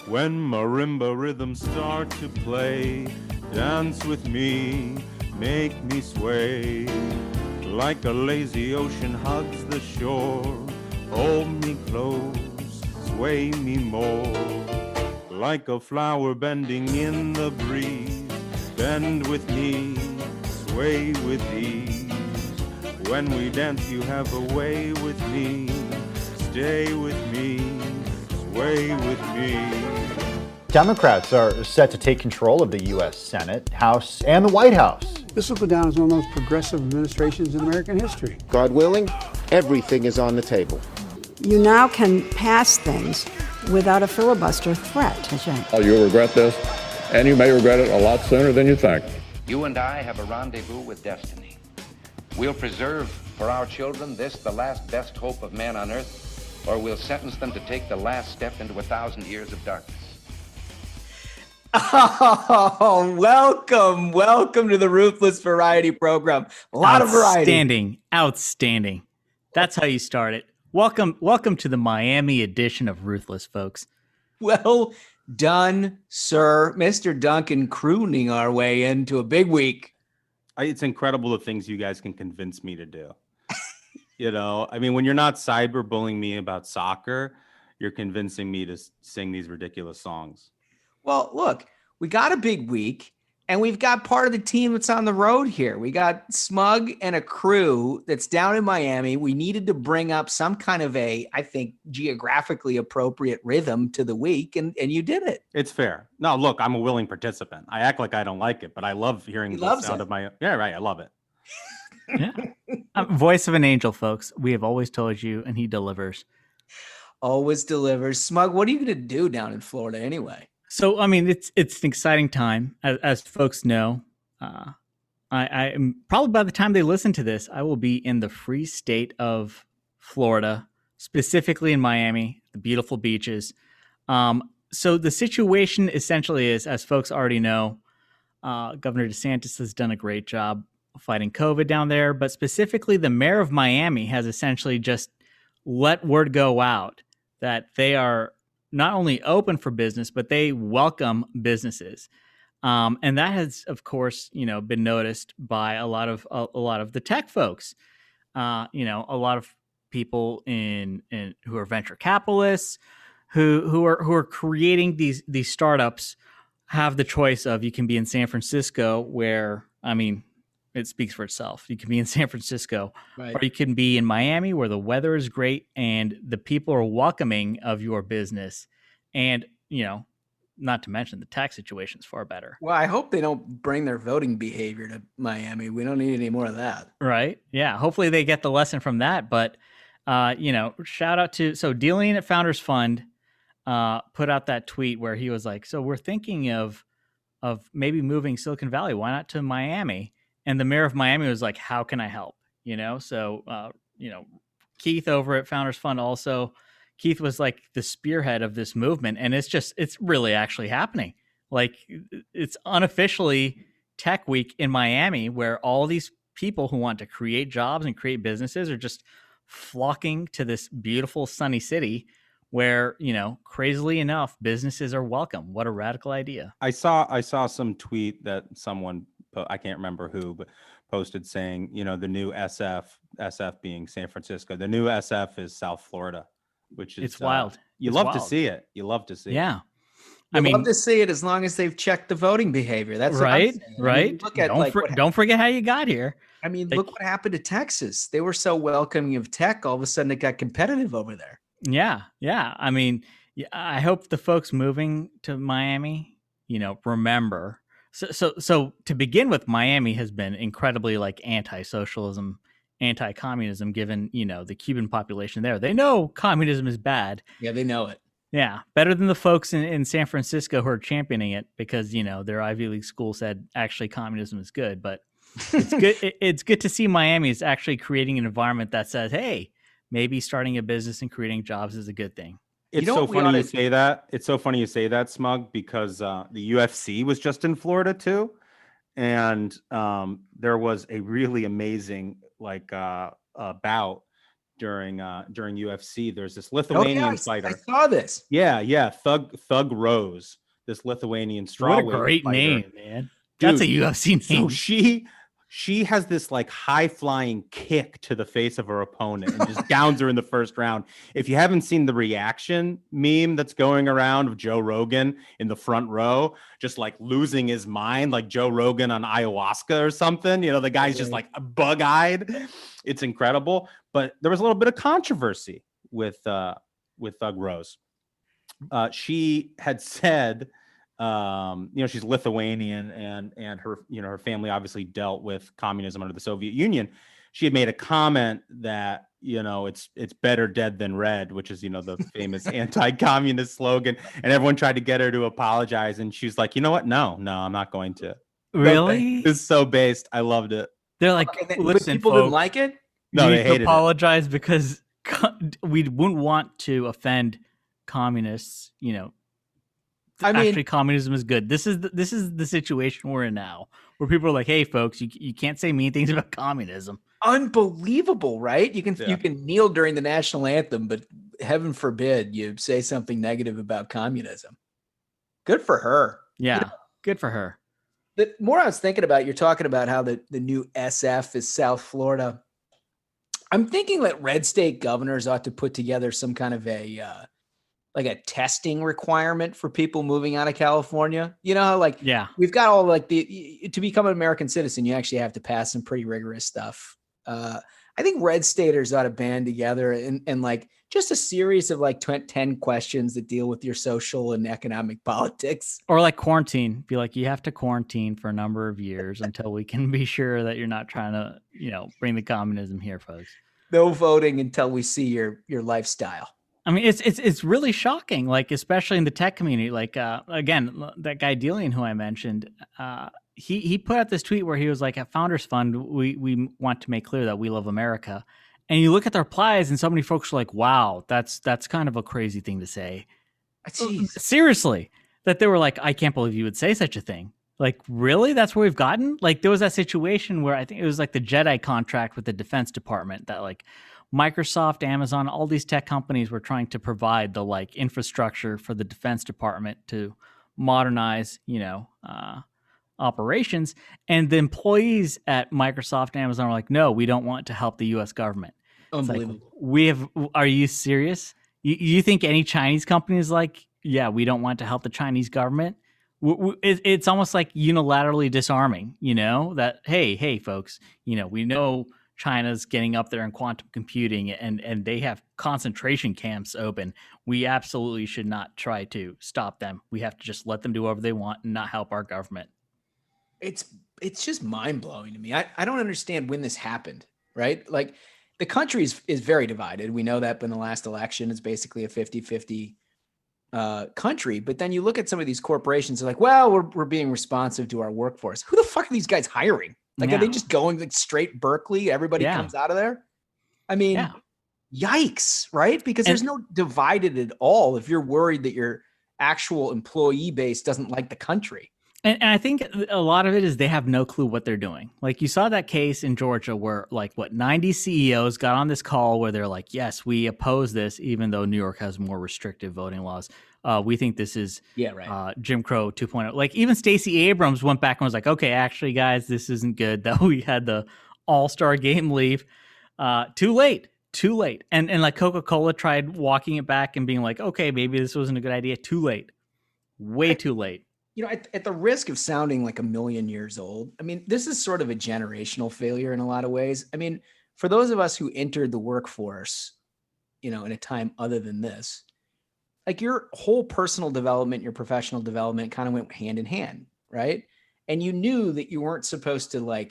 When marimba rhythms start to play, dance with me, make me sway. Like a lazy ocean hugs the shore, hold me close, sway me more. Like a flower bending in the breeze, bend with me, sway with ease. When we dance, you have a way with me, stay with me, sway with me. Democrats are set to take control of the U.S. Senate, House, and the White House. This will go down as one of the most progressive administrations in American history. God willing, everything is on the table. You now can pass things without a filibuster threat. You'll regret this, and you may regret it a lot sooner than you think. You and I have a rendezvous with destiny. We'll preserve for our children this, the last best hope of man on earth, or we'll sentence them to take the last step into 1,000 years of darkness. Oh, welcome to the Ruthless variety program. A lot of variety. Outstanding. That's how you start it. Welcome to the Miami edition of Ruthless, folks. Well done, sir. Mr. Duncan crooning our way into a big week. It's incredible the things you guys can convince me to do. I mean, when you're not cyberbullying me about soccer, you're convincing me to sing these ridiculous songs. Well, look, we got a big week, and we've got part of the team that's on the road here. We got Smug and a crew that's down in Miami. We needed to bring up some kind of I think, geographically appropriate rhythm to the week, and you did it. It's fair. No, look, I'm a willing participant. I act like I don't like it, but I love hearing the sound of my... Yeah, right, I love it. Yeah. Voice of an angel, folks. We have always told you, and he delivers. Always delivers. Smug, what are you going to do down in Florida anyway? So, I mean, it's an exciting time, as folks know. I am probably by the time they listen to this, I will be in the free state of Florida, specifically in Miami, the beautiful beaches. So the situation essentially is, as folks already know, Governor DeSantis has done a great job fighting COVID down there, but specifically the mayor of Miami has essentially just let word go out that they are not only open for business, but they welcome businesses. And that has, of course, been noticed by a lot of the tech folks. A lot of people in who are venture capitalists, who are creating these startups, have the choice of, you can be in San Francisco, where, I mean, it speaks for itself. You can be in San Francisco, right, or you can be in Miami, where the weather is great and the people are welcoming of your business. And, not to mention the tax situation is far better. Well, I hope they don't bring their voting behavior to Miami. We don't need any more of that. Right. Yeah. Hopefully they get the lesson from that. But, shout out to, so Dealing at Founders Fund put out that tweet where he was like, so we're thinking of maybe moving Silicon Valley. Why not to Miami? And the mayor of Miami was like, how can I help? So Keith over at Founders Fund also, Keith was like the spearhead of this movement. And it's really actually happening. Like, it's unofficially Tech Week in Miami, where all these people who want to create jobs and create businesses are just flocking to this beautiful sunny city where, crazily enough, businesses are welcome. What a radical idea. I saw some tweet that someone, I can't remember who, but posted saying, the new SF being San Francisco, the new SF is South Florida, which is, it's wild. You love to see it. You love to see it. Yeah. I love to see it as long as they've checked the voting behavior. That's right. Right. I mean, look at don't forget how you got here. I mean, look what happened to Texas. They were so welcoming of tech. All of a sudden it got competitive over there. Yeah. Yeah. I mean, I hope the folks moving to Miami, remember. So to begin with, Miami has been incredibly anti-socialism, anti-communism, given, the Cuban population there. They know communism is bad. Yeah, they know it. Yeah. Better than the folks in San Francisco who are championing it because, their Ivy League school said actually communism is good. But it's good. It's good to see Miami is actually creating an environment that says, hey, maybe starting a business and creating jobs is a good thing. It's so funny you say that. It's so funny you say that, Smug, because the UFC was just in Florida too, and there was a really amazing bout during UFC. There's this Oh, Lithuanian I fighter. saw this. Yeah, Thug Rose, this Lithuanian strawweight What a great fighter. name, man. Dude, That's a UFC name. So she has this like high flying kick to the face of her opponent and just downs her in the first round. If you haven't seen the reaction meme that's going around of Joe Rogan in the front row, just like losing his mind, like Joe Rogan on ayahuasca or something, the guy's just like bug eyed. It's incredible. But there was a little bit of controversy with Thug Rose. She had said, she's Lithuanian and her, her family obviously dealt with communism under the Soviet Union. She had made a comment that, it's better dead than red, which is, the famous anti-communist slogan. And everyone tried to get her to apologize. And she's like, you know what? No, I'm not going to. Really? It's so based. I loved it. They're like, listen, people folks, didn't like it. No, you they need hated to apologize because we wouldn't want to offend communists. Actually, communism is good. This is the situation we're in now, where people are like, "Hey, folks, you can't say mean things about communism." Unbelievable, right? You can kneel during the national anthem, but heaven forbid you say something negative about communism. Good for her. Yeah, good for her. The more I was thinking about, you're talking about how the new SF is South Florida. I'm thinking that red state governors ought to put together some kind of a testing requirement for people moving out of California. We've got all to become an American citizen, you actually have to pass some pretty rigorous stuff. I think red staters ought to band together and like just a series of 10 questions that deal with your social and economic politics. Or like quarantine. Be like, you have to quarantine for a number of years until we can be sure that you're not trying to, bring the communism here, folks. No voting until we see your lifestyle. I mean, it's really shocking, like, especially in the tech community. Like, again, that guy Delian, who I mentioned, he put out this tweet where he was like, at Founders Fund, we want to make clear that we love America. And you look at the replies, and so many folks are like, wow, that's kind of a crazy thing to say. Jeez. Seriously, that they were like, I can't believe you would say such a thing. Like, really? That's where we've gotten? Like, there was that situation where I think it was like the Jedi contract with the Defense Department that like Microsoft, Amazon, all these tech companies were trying to provide the like infrastructure for the Defense Department to modernize, operations. And the employees at Microsoft and Amazon are like, no, we don't want to help the U.S. government. Unbelievable. Like, are you serious? You think any Chinese company is like, yeah, we don't want to help the Chinese government? It's almost like unilaterally disarming, that, hey, folks, we know China's getting up there in quantum computing and they have concentration camps open. We absolutely should not try to stop them. We have to just let them do whatever they want and not help our government. It's just mind blowing to me. I don't understand when this happened, right? Like the country is very divided. We know that in the last election, it's basically a 50-50 country. But then you look at some of these corporations, they're like, well, we're being responsive to our workforce. Who the fuck are these guys hiring? Like, Are they just going like straight Berkeley? Everybody comes out of there. I mean, yikes, right? Because there's no divided at all if you're worried that your actual employee base doesn't like the country. And I think a lot of it is they have no clue what they're doing. Like you saw that case in Georgia where 90 CEOs got on this call where they're like, yes, we oppose this, even though New York has more restrictive voting laws. We think this is Jim Crow 2.0. Like even Stacey Abrams went back and was like, okay, actually, guys, this isn't good that we had the All-Star game leave. Too late. And like Coca-Cola tried walking it back and being like, okay, maybe this wasn't a good idea. Too late. Way too late. At the risk of sounding like a million years old, I mean, this is sort of a generational failure in a lot of ways. I mean, for those of us who entered the workforce, in a time other than this, like your whole personal development, your professional development kind of went hand in hand, right? And you knew that you weren't supposed to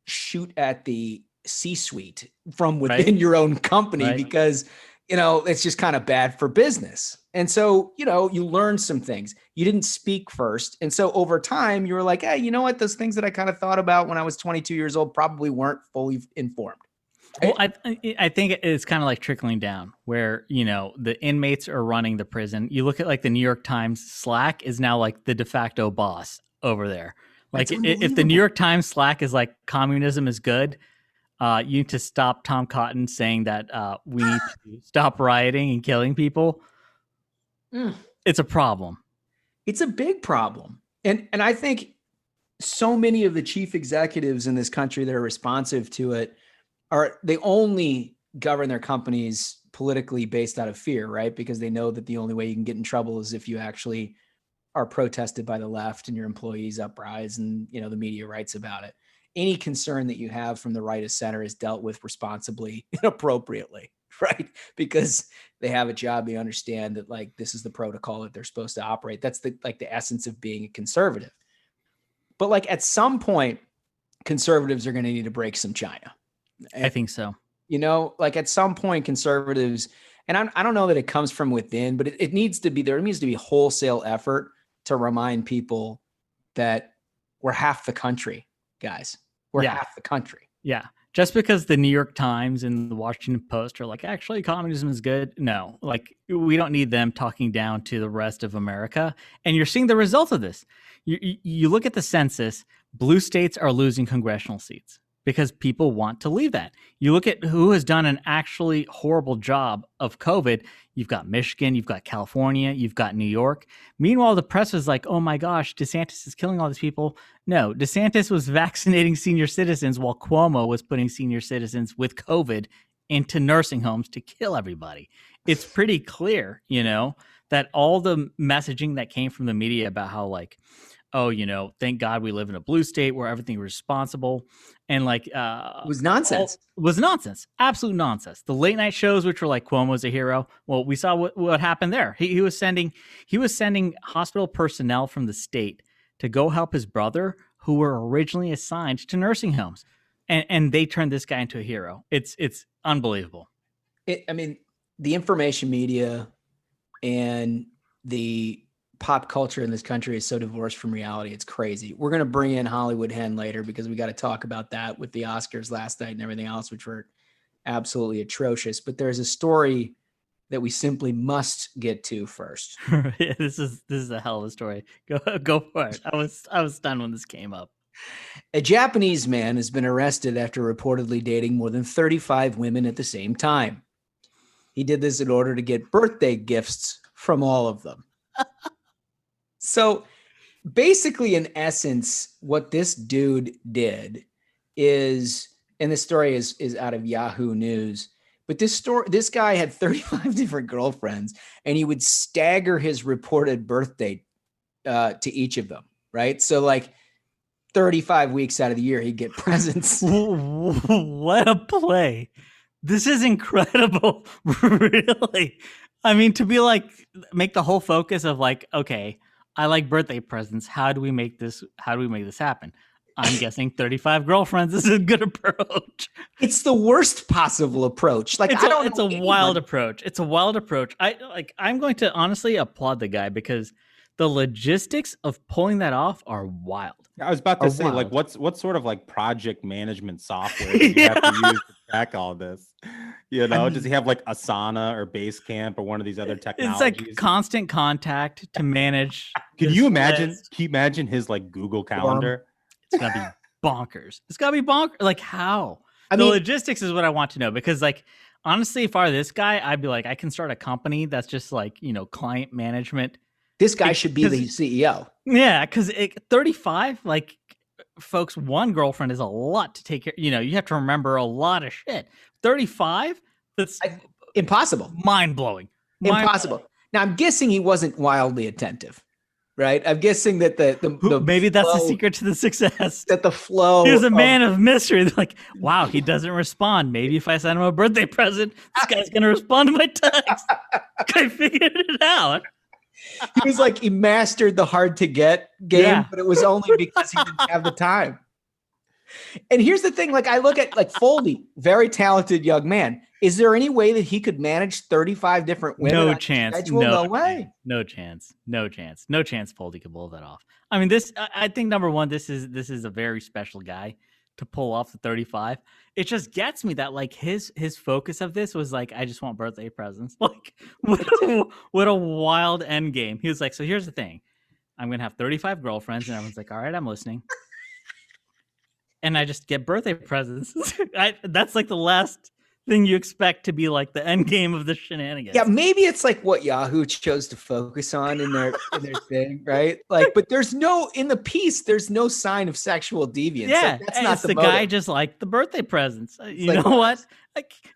shoot at the C-suite from within your own company because, it's just kind of bad for business. And so, you learned some things. You didn't speak first. And so over time, you were like, hey, you know what? Those things that I kind of thought about when I was 22 years old probably weren't fully informed. Well, I think it's kind of like trickling down where, the inmates are running the prison. You look at like the New York Times, Slack is now like the de facto boss over there. Like if the New York Times Slack is like communism is good, You need to stop Tom Cotton saying that we need to stop rioting and killing people. It's a problem. It's a big problem. And I think so many of the chief executives in this country that are responsive to it they only govern their companies politically based out of fear, right? Because they know that the only way you can get in trouble is if you actually are protested by the left and your employees uprise and, you know, the media writes about it. Any concern that you have from the right of center is dealt with responsibly and appropriately, right? Because they have a job. They understand that, like, this is the protocol that they're supposed to operate. That's the essence of being a conservative. But like at some point, conservatives are going to need to break some China. I think so. You know, like at some point, conservatives, and I don't know that it comes from within, but it needs to be, there needs to be wholesale effort to remind people that we're half the country, guys. We're half the country. Yeah. Just because the New York Times and the Washington Post are like, actually, communism is good. No, like we don't need them talking down to the rest of America. And you're seeing the results of this. You look at the census, blue states are losing congressional seats because people want to leave that. You look at who has done an actually horrible job of COVID. You've got Michigan, you've got California, you've got New York. Meanwhile, the press was like, oh my gosh, DeSantis is killing all these people. No, DeSantis was vaccinating senior citizens while Cuomo was putting senior citizens with COVID into nursing homes to kill everybody. It's pretty clear, you know, that all the messaging that came from the media about how like, oh, you know, thank God we live in a blue state where everything is responsible. And like, it was nonsense. Was nonsense. Absolute nonsense. The late night shows, which were like Cuomo's a hero. Well, we saw what happened there. He was sending hospital personnel from the state to go help his brother who were originally assigned to nursing homes. And they turned this guy into a hero. It's unbelievable. I mean, the information media and the pop culture in this country is so divorced from reality. It's crazy. We're going to bring in Hollywood Hen later because we got to talk about that with the Oscars last night and everything else, which were absolutely atrocious. But there's a story that we simply must get to first. Yeah, this is a hell of a story. Go for it. I was stunned when this came up. A Japanese man has been arrested after reportedly dating more than 35 women at the same time. He did this in order to get birthday gifts from all of them. So basically, in essence, what this dude did is, and the story is out of Yahoo News, but this guy had 35 different girlfriends, and he would stagger his reported birthday to each of them, right? So like 35 weeks out of the year, he'd get presents. What a play. This is incredible. Really. I mean, to be like, make the whole focus of like, okay, I like birthday presents. How do we make this happen? I'm guessing 35 girlfriends is a good approach. It's the worst possible approach. Like, it's a wild approach. It's a wild approach. I'm going to honestly applaud the guy because the logistics of pulling that off are wild. I was about to say, wild. like, what sort of like project management software do you have to use to track all this? You know, does he have like Asana or Basecamp or one of these other technologies? It's like constant contact to manage. Can you imagine his like Google Calendar? It's gotta be bonkers. It's gotta be bonkers. Like how? The logistics is what I want to know because like honestly, if I were this guy, I'd be like, I can start a company that's just like, you know, client management. This guy should be the CEO. Yeah, because 35, like, folks, one girlfriend is a lot to take care. You know, you have to remember a lot of shit. 35, that's impossible. Mind blowing. Impossible. Now I'm guessing he wasn't wildly attentive, right? I'm guessing that the maybe flow, that's the secret to the success. That the flow. He was a man of mystery. They're like, wow, he doesn't respond. Maybe if I send him a birthday present, this guy's gonna respond to my text. I figured it out. He was like, he mastered the hard to get game, but it was only because he didn't have the time. And here's the thing, like I look at like Foldy, very talented young man. Is there any way that he could manage 35 different women? No chance. No way. No chance. Foldy could pull that off. I mean, I think number one, this is a very special guy to pull off the 35. It just gets me that like his focus of this was like, I just want birthday presents. Like what a wild end game. He was like, so here's the thing. I'm going to have 35 girlfriends. And everyone's like, all right, I'm listening. and I just get birthday presents. That's like the last thing you expect to be like the end game of the shenanigans. Yeah, maybe it's like what Yahoo chose to focus on in their thing, right? Like, but there's no in the piece. There's no sign of sexual deviance. Yeah, Like, that's not the guy just liked the birthday presents. You like, know what?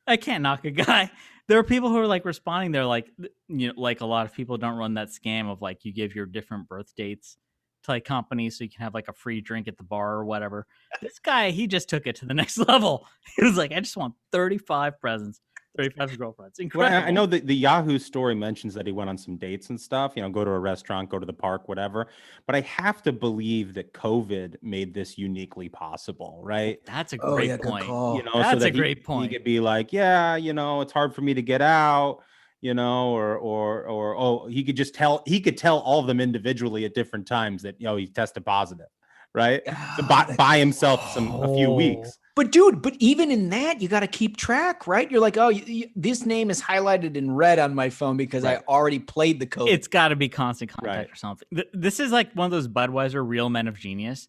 I can't knock a guy. There are people who are like responding. They're like, like a lot of people don't run that scam of like you give your different birth dates to like companies so you can have like a free drink at the bar or whatever. This guy, he just took it to the next level. He was like, I just want 35 presents, 35 girlfriends. Incredible. Well, I know that the Yahoo story mentions that he went on some dates and stuff, go to a restaurant, go to the park, whatever. But I have to believe that COVID made this uniquely possible, right? That's a great point. That's so that a great point. He could be like, yeah, it's hard for me to get out, or he could tell all of them individually at different times that, he tested positive, right? To buy himself a few weeks. But dude, even in that, you got to keep track, right? You're like, oh, this name is highlighted in red on my phone because I already played the code. It's got to be constant contact or something. This is like one of those Budweiser Real Men of Genius.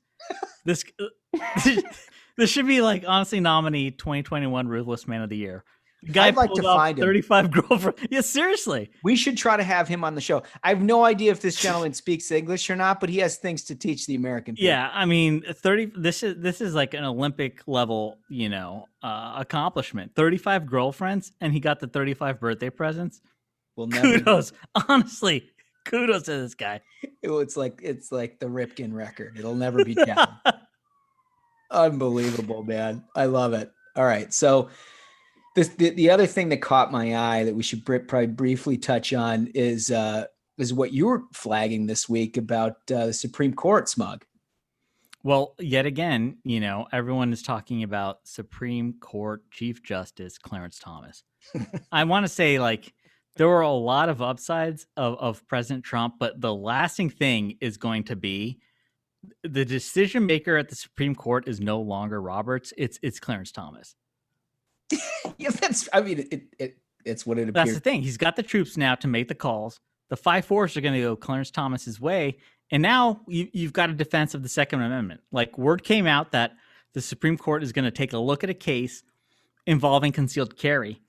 This should be like honestly nominee 2021 Ruthless Man of the Year. Guy I'd like to find him. 35 girlfriends. Yeah, seriously. We should try to have him on the show. I have no idea if this gentleman speaks English or not, but he has things to teach the American people. Yeah, I mean, 30. This is like an Olympic level, accomplishment. 35 girlfriends, and he got the 35 birthday presents. Kudos, honestly, kudos to this guy. It's like the Ripken record. It'll never be challenged. Unbelievable, man. I love it. All right, so. The other thing that caught my eye that we should probably briefly touch on is what you were flagging this week about the Supreme Court, Smug. Well, yet again, everyone is talking about Supreme Court Chief Justice Clarence Thomas. I want to say, like, there were a lot of upsides of President Trump, but the lasting thing is going to be the decision maker at the Supreme Court is no longer Roberts. It's Clarence Thomas. Yeah, it's what it appears. That's the thing. He's got the troops now to make the calls. The 5-4s are going to go Clarence Thomas's way. And now you've got a defense of the Second Amendment. Like, word came out that the Supreme Court is going to take a look at a case involving concealed carry.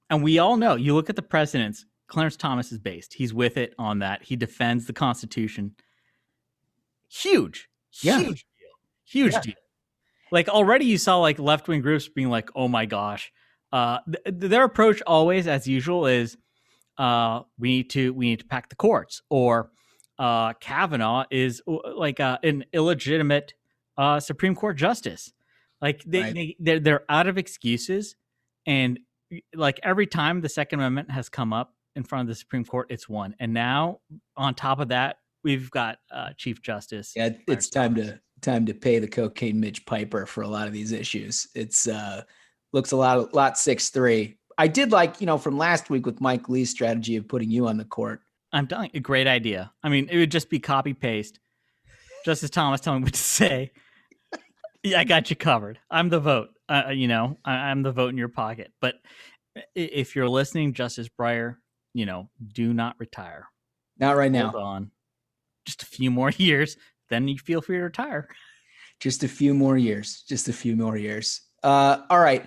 And we all know, you look at the precedents, Clarence Thomas is based. He's with it on that. He defends the Constitution. Huge deal. Like, already you saw like left-wing groups being like, oh my gosh. Their approach always, as usual, is we need to pack the courts, or Kavanaugh is like an illegitimate Supreme Court justice. Like they're out of excuses, and like every time the Second Amendment has come up in front of the Supreme Court, it's won. And now on top of that, we've got Chief Justice. Yeah, it's time to pay the cocaine Mitch Piper for a lot of these issues. It's looks a lot 6-3. I did like, from last week with Mike Lee's strategy of putting you on the court. I'm telling you, a great idea. I mean, it would just be copy paste. Justice Thomas telling me what to say. Yeah, I got you covered. I'm the vote. I'm the vote in your pocket. But if you're listening, Justice Breyer, do not retire. Not right now. Hold on. Just a few more years. Then you feel free to retire. Just a few more years. All right.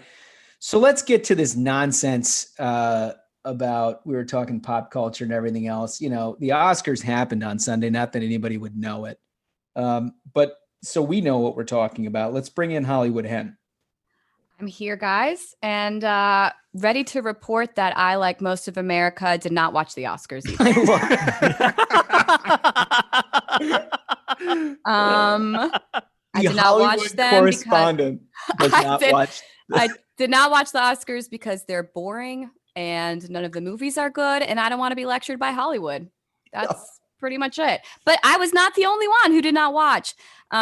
So let's get to this nonsense about, we were talking pop culture and everything else. The Oscars happened on Sunday, not that anybody would know it. But so we know what we're talking about. Let's bring in Hollywood Hen. I'm here, guys, and ready to report that I, like most of America, did not watch the Oscars either. I did not watch them correspondent does not watch. I did not watch the Oscars because they're boring and none of the movies are good, and I don't want to be lectured by Hollywood. That's pretty much it. But I was not the only one who did not watch.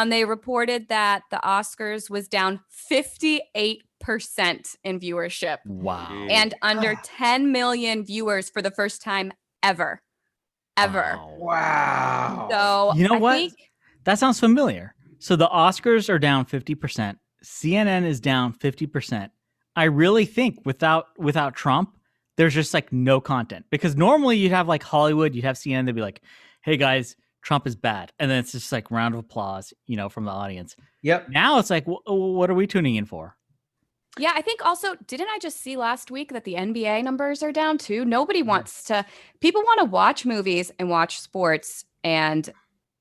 They reported that the Oscars was down 58% in viewership. Wow. And under 10 million viewers for the first time ever. Wow. So you know what? That sounds familiar. So the Oscars are down 50%. CNN is down 50%. I really think without Trump, there's just like no content, because normally you'd have like Hollywood, you'd have CNN, they'd be like, hey guys, Trump is bad. And then it's just like round of applause, from the audience. Yep. Now it's like, what are we tuning in for? Yeah, I think also, didn't I just see last week that the NBA numbers are down too? Nobody wants to, people want to watch movies and watch sports and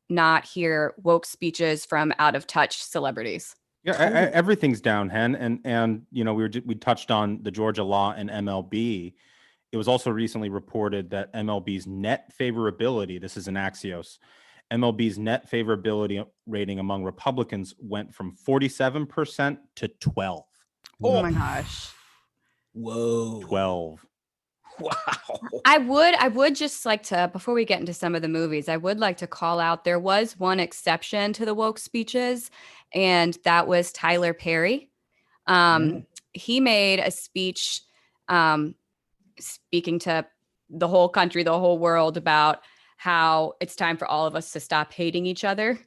not hear woke speeches from out of touch celebrities. Yeah, everything's down, Hen, and we touched on the Georgia law and MLB. It was also recently reported that MLB's net favorability, this is an Axios, MLB's net favorability rating among Republicans went from 47% to 12. Oh my gosh. Whoa. 12. Wow. I would just like to, before we get into some of the movies, I would like to call out, there was one exception to the woke speeches, and that was Tyler Perry. He made a speech speaking to the whole country, the whole world, about how it's time for all of us to stop hating each other.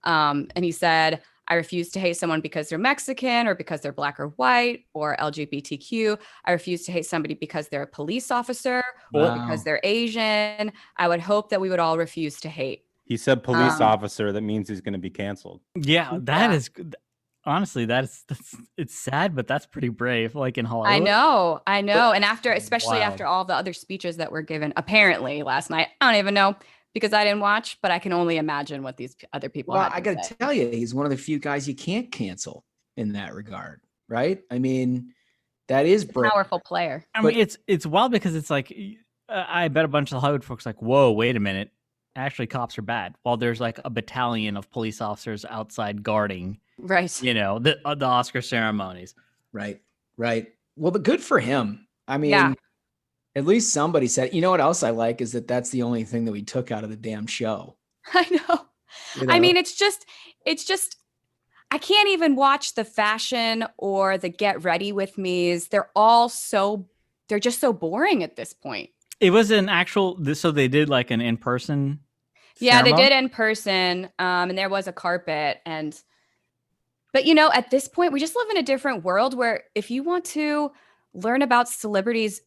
And he said, I refuse to hate someone because they're Mexican or because they're black or white or LGBTQ. I refuse to hate somebody because they're a police officer or because they're Asian. I would hope that we would all refuse to hate. He said police officer. That means he's going to be canceled. Yeah, that is honestly, it's sad, but that's pretty brave. Like in Hollywood. I know. And especially after all the other speeches that were given, apparently last night, I don't even know, because I didn't watch, but I can only imagine what these other people. Well, I got to tell you, he's one of the few guys you can't cancel in that regard, right? I mean, that is a powerful player. I mean, it's wild because it's like, I bet a bunch of Hollywood folks like, whoa, wait a minute. Actually, cops are bad. While there's like a battalion of police officers outside guarding, right? The Oscar ceremonies. Right. Well, but good for him. I mean, at least somebody said, you know what else I like is that's the only thing that we took out of the damn show. I know. I mean, it's just, I can't even watch the fashion or the get ready with me's. They're just so boring at this point. It was an actual, so they did like an in-person Yeah, ceremony? they did in person. And there was a carpet. But at this point, we just live in a different world where if you want to learn about celebrities'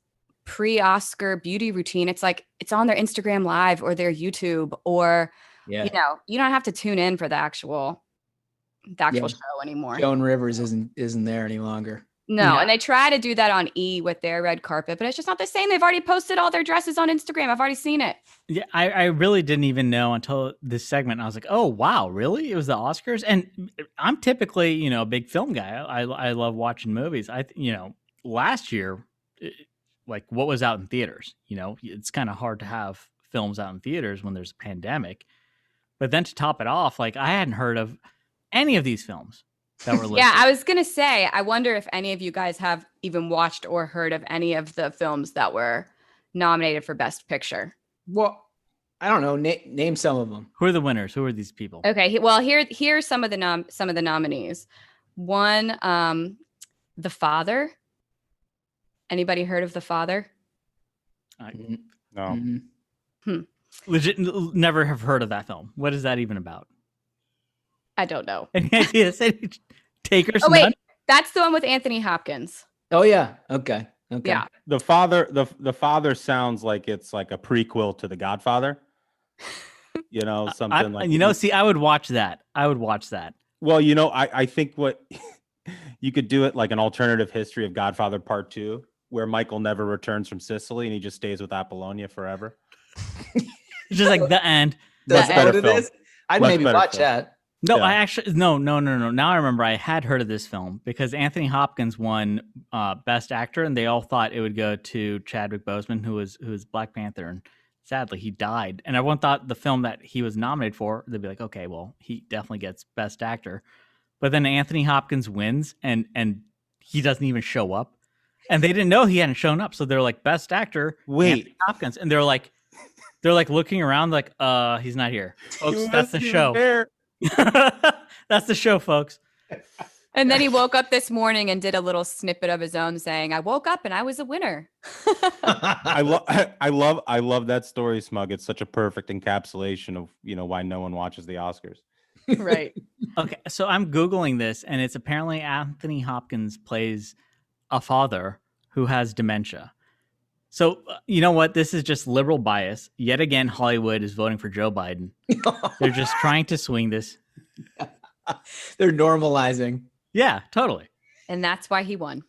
pre-Oscar beauty routine, it's like it's on their Instagram Live or their YouTube, or you don't have to tune in for the actual show anymore. Joan Rivers isn't there any longer. No, and they try to do that on E with their red carpet, but it's just not the same. They've already posted all their dresses on Instagram. I've already seen it. Yeah, I really didn't even know until this segment. I was like, oh, wow, really? It was the Oscars? And I'm typically, a big film guy. I love watching movies. Last year, like what was out in theaters? It's kind of hard to have films out in theaters when there's a pandemic. But then to top it off, like I hadn't heard of any of these films that were listed. Yeah, I was going to say, I wonder if any of you guys have even watched or heard of any of the films that were nominated for Best Picture. Well, I don't know. Name some of them. Who are the winners? Who are these people? Okay, well, here's some of the nominees. One, The Father. Anybody heard of The Father? No. Legit, never have heard of that film. What is that even about? I don't know. Any ideas? Takers? Oh wait, that's the one with Anthony Hopkins. Oh yeah. Okay. Yeah. The Father sounds like it's like a prequel to The Godfather. Something like. See, I would watch that. Well, I think what you could do it like an alternative history of Godfather Part 2, where Michael never returns from Sicily and he just stays with Apollonia forever. It's just like the end. That's what it is. I'd maybe watch that. No, yeah. I actually no. Now I remember I had heard of this film because Anthony Hopkins won Best Actor, and they all thought it would go to Chadwick Boseman, who was Black Panther, and sadly he died. And everyone thought the film that he was nominated for, they'd be like, okay, well he definitely gets Best Actor, but then Anthony Hopkins wins, and he doesn't even show up, and they didn't know he hadn't shown up, so they're like Best Actor, Anthony Hopkins, and they're like looking around like he's not here, folks. That's the show. That's the show, folks. And then he woke up this morning and did a little snippet of his own saying, I woke up and I was a winner. I love that story, Smug. It's such a perfect encapsulation of why no one watches the Oscars. Right. Okay, so I'm Googling this, and it's apparently Anthony Hopkins plays a father who has dementia. So you know what? This is just liberal bias. Yet again, Hollywood is voting for Joe Biden. They're just trying to swing this. They're normalizing. Yeah, totally. And that's why he won.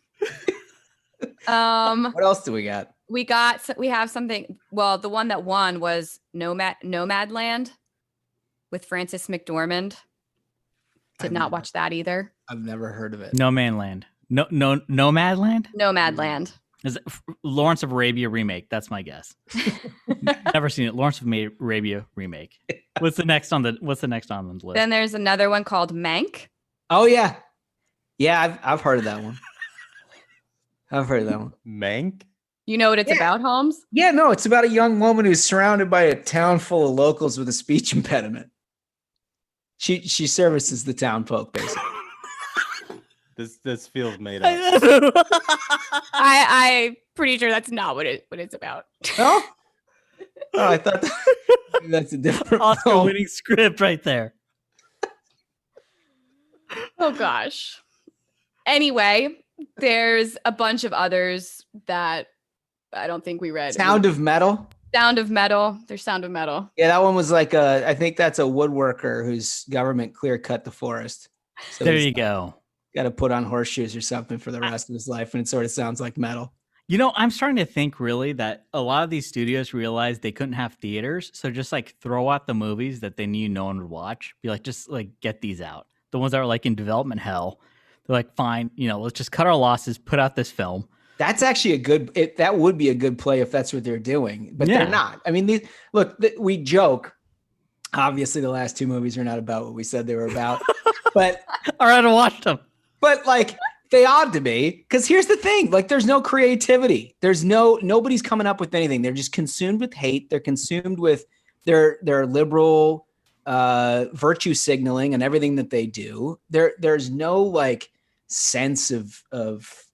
What else do we got? We have something. Well, the one that won was Nomadland with Frances McDormand. Did not watch that either. I've never heard of it. No Man Land. No Nomadland? Nomadland. Is it Lawrence of Arabia remake? That's my guess. Never seen it. Lawrence of Arabia remake. What's the next on the list? Then there's another one called Mank. Oh yeah. Yeah, I've heard of that one. I've heard of that one. Mank? You know what it's about, Holmes? Yeah, no, it's about a young woman who's surrounded by a town full of locals with a speech impediment. She services the town folk, basically. This feels made up. I'm pretty sure that's not what it's about. No? Oh, I thought that's a different Oscar-winning script right there. Oh gosh. Anyway, there's a bunch of others that I don't think we read. Sound of Metal. Sound of Metal. There's Sound of Metal. Yeah, that one was like I think that's a woodworker whose government clear cut the forest. So there you go. Got to put on horseshoes or something for the rest of his life, and it sort of sounds like metal. You know, I'm starting to think really that a lot of these studios realized they couldn't have theaters, so just like throw out the movies that they knew no one would watch. Be like, just like get these out. The ones that are like in development hell. They're like, fine, let's just cut our losses, put out this film. That's actually that would be a good play if that's what they're doing, but they're not. I mean, we joke. Obviously, the last two movies are not about what we said they were about, but all right, I watched them. But like they ought to be, because here's the thing: like, there's no creativity. Nobody's coming up with anything. They're just consumed with hate. They're consumed with their liberal virtue signaling and everything that they do. There's no like sense of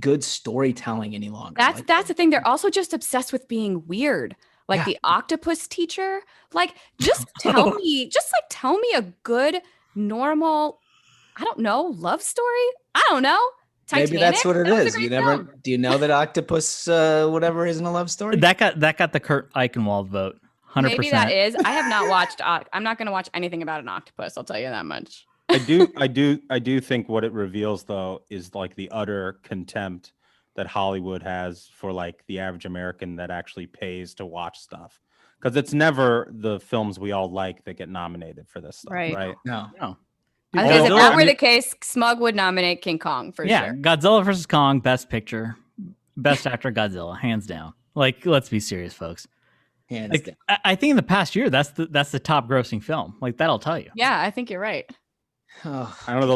good storytelling any longer. That's the thing. They're also just obsessed with being weird. Like the octopus teacher. Like, just tell me a good, normal, I don't know, love story. I don't know. Titanic? Maybe that's what it is. Film. Do you know that octopus whatever isn't a love story? That got the Kurt Eichenwald vote. 100%. Maybe that is. I have not watched. I'm not going to watch anything about an octopus. I'll tell you that much. I do think what it reveals though is like the utter contempt that Hollywood has for like the average American that actually pays to watch stuff, because it's never the films we all like that get nominated for this stuff, right? No. I guess if that were the case, Smug would nominate King Kong for sure. Godzilla versus Kong, Best Picture, Best Actor, Godzilla, hands down. Like, let's be serious, folks. Hands down. I think in the past year, that's the top grossing film. Like, that'll tell you. Yeah, I think you're right. I don't know.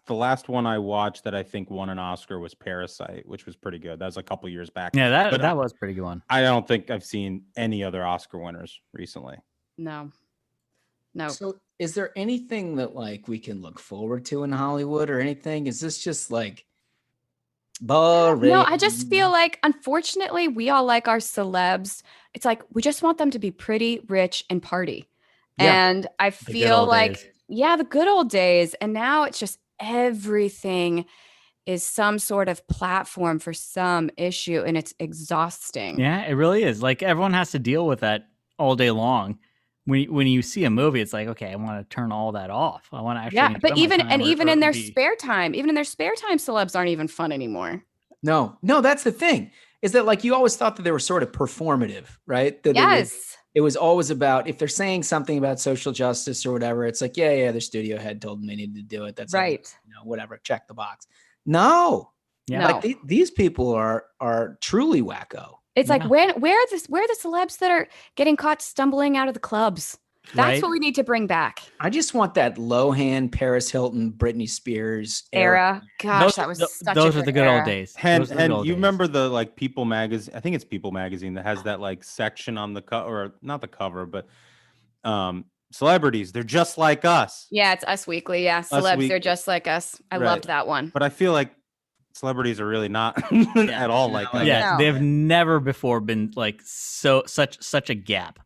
The last one I watched that I think won an Oscar was Parasite, which was pretty good. That was a couple years back. Yeah, that was a pretty good one. I don't think I've seen any other Oscar winners recently. No. So is there anything that like we can look forward to in Hollywood or anything? Is this just like boring? No, I just feel like, unfortunately, we all like our celebs. It's like we just want them to be pretty, rich, and party. Yeah. And I feel like, the good old days. And now it's just everything is some sort of platform for some issue, and it's exhausting. Yeah, it really is. Like, everyone has to deal with that all day long. When you see a movie, it's like, okay, I want to turn all that off. I want to actually but even in their spare time, celebs aren't even fun anymore. No, that's the thing. Is that like you always thought that they were sort of performative, right? That it was always about, if they're saying something about social justice or whatever, it's like, their studio head told them they needed to do it. That's right. Whatever, check the box. No. Like these people are truly wacko. It's like, where are the celebs that are getting caught stumbling out of the clubs? That's what we need to bring back. I just want that Lohan, Paris Hilton, Britney Spears era. Gosh, those are the good old days. And you remember the like People magazine? I think it's People magazine that has that like section on the cover, or not the cover, but celebrities. They're just like us. Yeah, it's Us Weekly. Yeah, celebs. They're just like us. I loved that one. But I feel like celebrities are really not at all like that. Yeah, they have never before been like such a gap.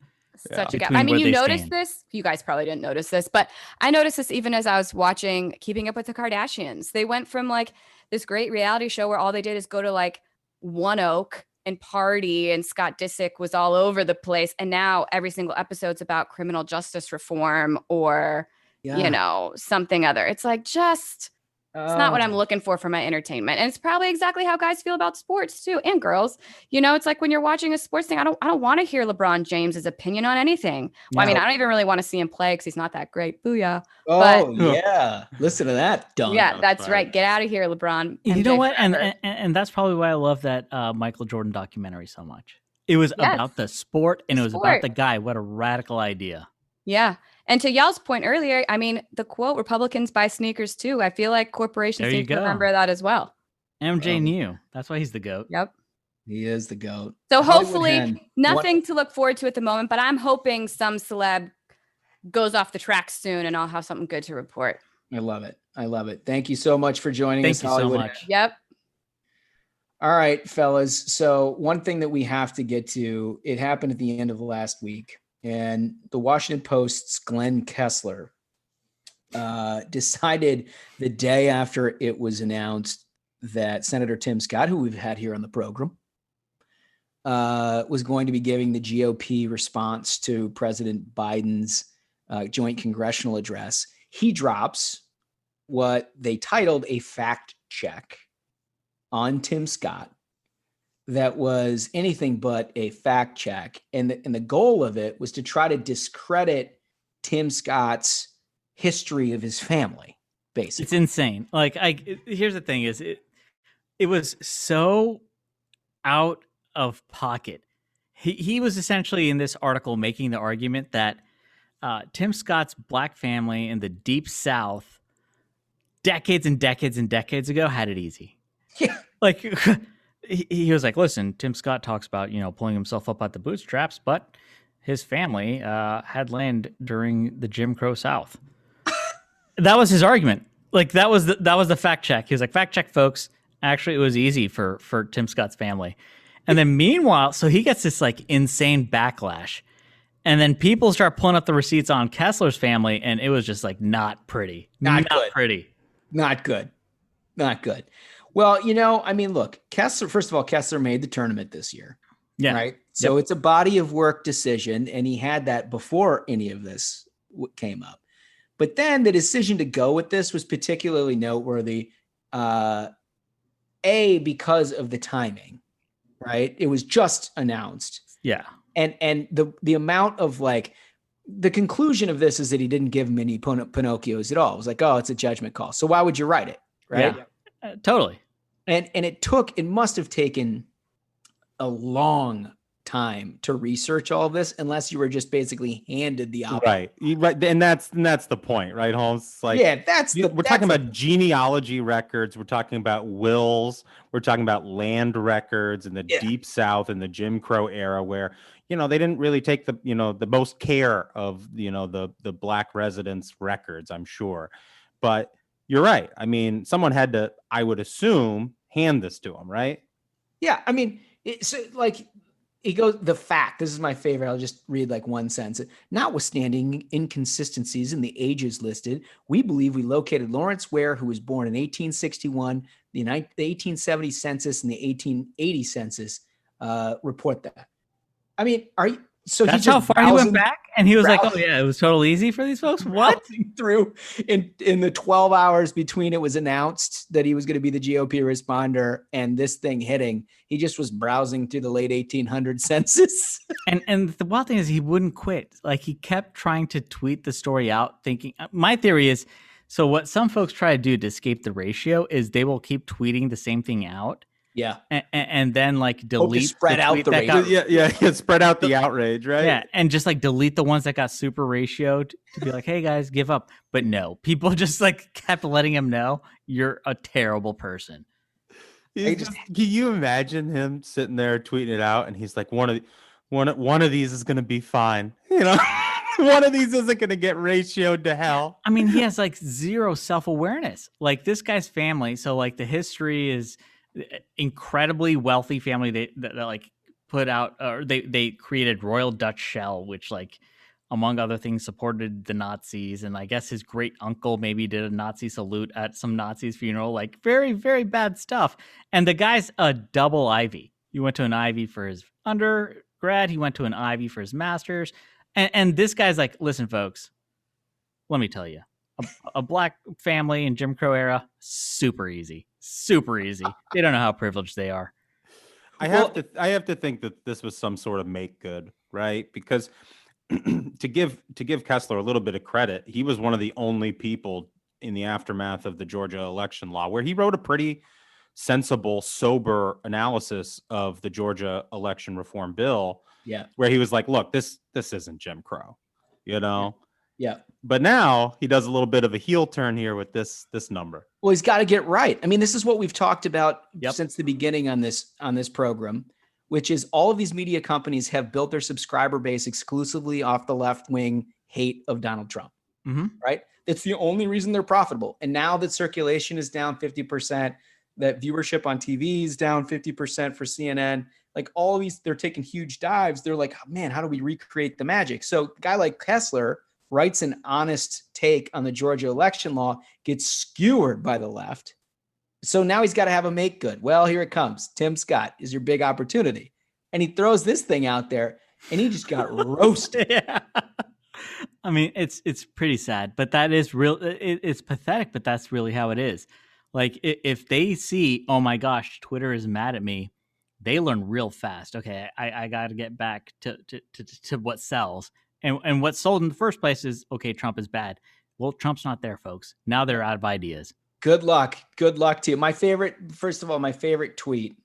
Such a gap. I mean, you noticed this. You guys probably didn't notice this, but I noticed this even as I was watching Keeping Up with the Kardashians. They went from like this great reality show where all they did is go to like One Oak and party, and Scott Disick was all over the place. And now every single episode's about criminal justice reform or, something other. It's like, it's not what I'm looking for my entertainment. And it's probably exactly how guys feel about sports too. And girls, it's like when you're watching a sports thing, I don't want to hear LeBron James's opinion on anything. Well, I mean, I don't even really want to see him play because he's not that great. Booyah. Yeah. Listen to that dunk. Yeah, that's right. Get out of here, LeBron. You know what? And that's probably why I love that Michael Jordan documentary so much. It was about the sport and it was about the guy. What a radical idea. Yeah. And to y'all's point earlier, I mean, the quote, Republicans buy sneakers too. I feel like corporations need to remember that as well. MJ knew. That's why he's the GOAT. Yep. He is the GOAT. So hopefully nothing to look forward to at the moment, but I'm hoping some celeb goes off the track soon and I'll have something good to report. I love it. I love it. Thank you so much for joining us, Hollywood. Thank you so much. Yep. All right, fellas. So one thing that we have to get to, it happened at the end of last week. And the Washington Post's Glenn Kessler decided the day after it was announced that Senator Tim Scott, who we've had here on the program, was going to be giving the GOP response to President Biden's joint congressional address. He drops what they titled a fact check on Tim Scott that was anything but a fact check. And the goal of it was to try to discredit Tim Scott's history of his family, basically. It's insane. Like, here's the thing is it was so out of pocket. He was essentially in this article making the argument that Tim Scott's black family in the Deep South decades and decades and decades ago had it easy. Yeah. Like, he was like, listen, Tim Scott talks about, pulling himself up at the bootstraps, but his family had land during the Jim Crow South. That was his argument. Like, that was the fact check. He was like, fact check, folks. Actually, it was easy for Tim Scott's family. And then meanwhile, so he gets this like insane backlash. And then people start pulling up the receipts on Kessler's family, and it was just like not pretty. Not pretty. Not good. Not good. Well, I mean, look, Kessler made the tournament this year. Yeah. Right. So it's a body of work decision. And he had that before any of this came up. But then the decision to go with this was particularly noteworthy. Because of the timing, right? It was just announced. Yeah. And the amount of like, the conclusion of this is that he didn't give him any Pinocchios at all. It was like, oh, it's a judgment call. So why would you write it? Right. Yeah. Totally. And it must have taken a long time to research all of this, unless you were just basically handed the option. Right. And that's the point, right, Holmes? Like, we're talking about genealogy records. We're talking about wills. We're talking about land records in the Deep South in the Jim Crow era, where they didn't really take the most care of the black residents' records, I'm sure. But you're right. I mean, someone had to, I would assume, hand this to him, right? Yeah. I mean, he goes, the fact, this is my favorite. I'll just read like one sentence. Notwithstanding inconsistencies in the ages listed, we believe we located Lawrence Ware, who was born in 1861, the 1870 census and the 1880 census report that. I mean, that's how far he went back? And he was like, oh yeah, it was totally easy for these folks? What? Through in the 12 hours between it was announced that he was going to be the GOP responder and this thing hitting, he just was browsing through the late 1800 census. and the wild thing is he wouldn't quit. Like, he kept trying to tweet the story out, thinking, my theory is, so what some folks try to do to escape the ratio is they will keep tweeting the same thing out. Yeah. And then like delete, spread out the rage. Spread out the outrage, right? Yeah. And just like delete the ones that got super ratioed to be like, hey guys, give up. But no, people just like kept letting him know you're a terrible person. Can you imagine him sitting there tweeting it out and he's like, one of these is gonna be fine. One of these isn't gonna get ratioed to hell. I mean, he has like zero self-awareness. Like, this guy's family, so like the history is incredibly wealthy family that like put out, or they created Royal Dutch Shell, which like among other things supported the Nazis, and I guess his great uncle maybe did a Nazi salute at some Nazi's funeral. Like, very, very bad stuff. And the guy's a double Ivy. He went to an Ivy for his undergrad. He went to an Ivy for his master's. And this guy's like, listen, folks, let me tell you, a black family in Jim Crow era, super easy. Super easy. They don't know how privileged they are. I have to think that this was some sort of make good, right? Because to give Kessler a little bit of credit, he was one of the only people in the aftermath of the Georgia election law where he wrote a pretty sensible, sober analysis of the Georgia election reform bill. Yeah. Where he was like, look, this isn't Jim Crow, you know? Yeah. But now he does a little bit of a heel turn here with this number. Well, he's got to get right. I mean, this is what we've talked about since the beginning on this program, which is all of these media companies have built their subscriber base exclusively off the left-wing hate of Donald Trump, right? It's the only reason they're profitable. And now that circulation is down 50%, that viewership on TV is down 50% for CNN, like all of these, they're taking huge dives. They're like, oh, man, how do we recreate the magic? So a guy like Kessler writes an honest take on the Georgia election law, gets skewered by the left. So now he's got to have a make good. Well, here it comes. Tim Scott is your big opportunity. And he throws this thing out there and he just got roasted. Yeah. I mean, it's pretty sad, but that is real. It's pathetic, but that's really how it is. Like if they see, oh my gosh, Twitter is mad at me, they learn real fast. Okay, I got to get back to what sells. And what sold in the first place is, okay, Trump is bad. Well, Trump's not there, folks. Now they're out of ideas. Good luck. Good luck to you. First of all, my favorite tweet.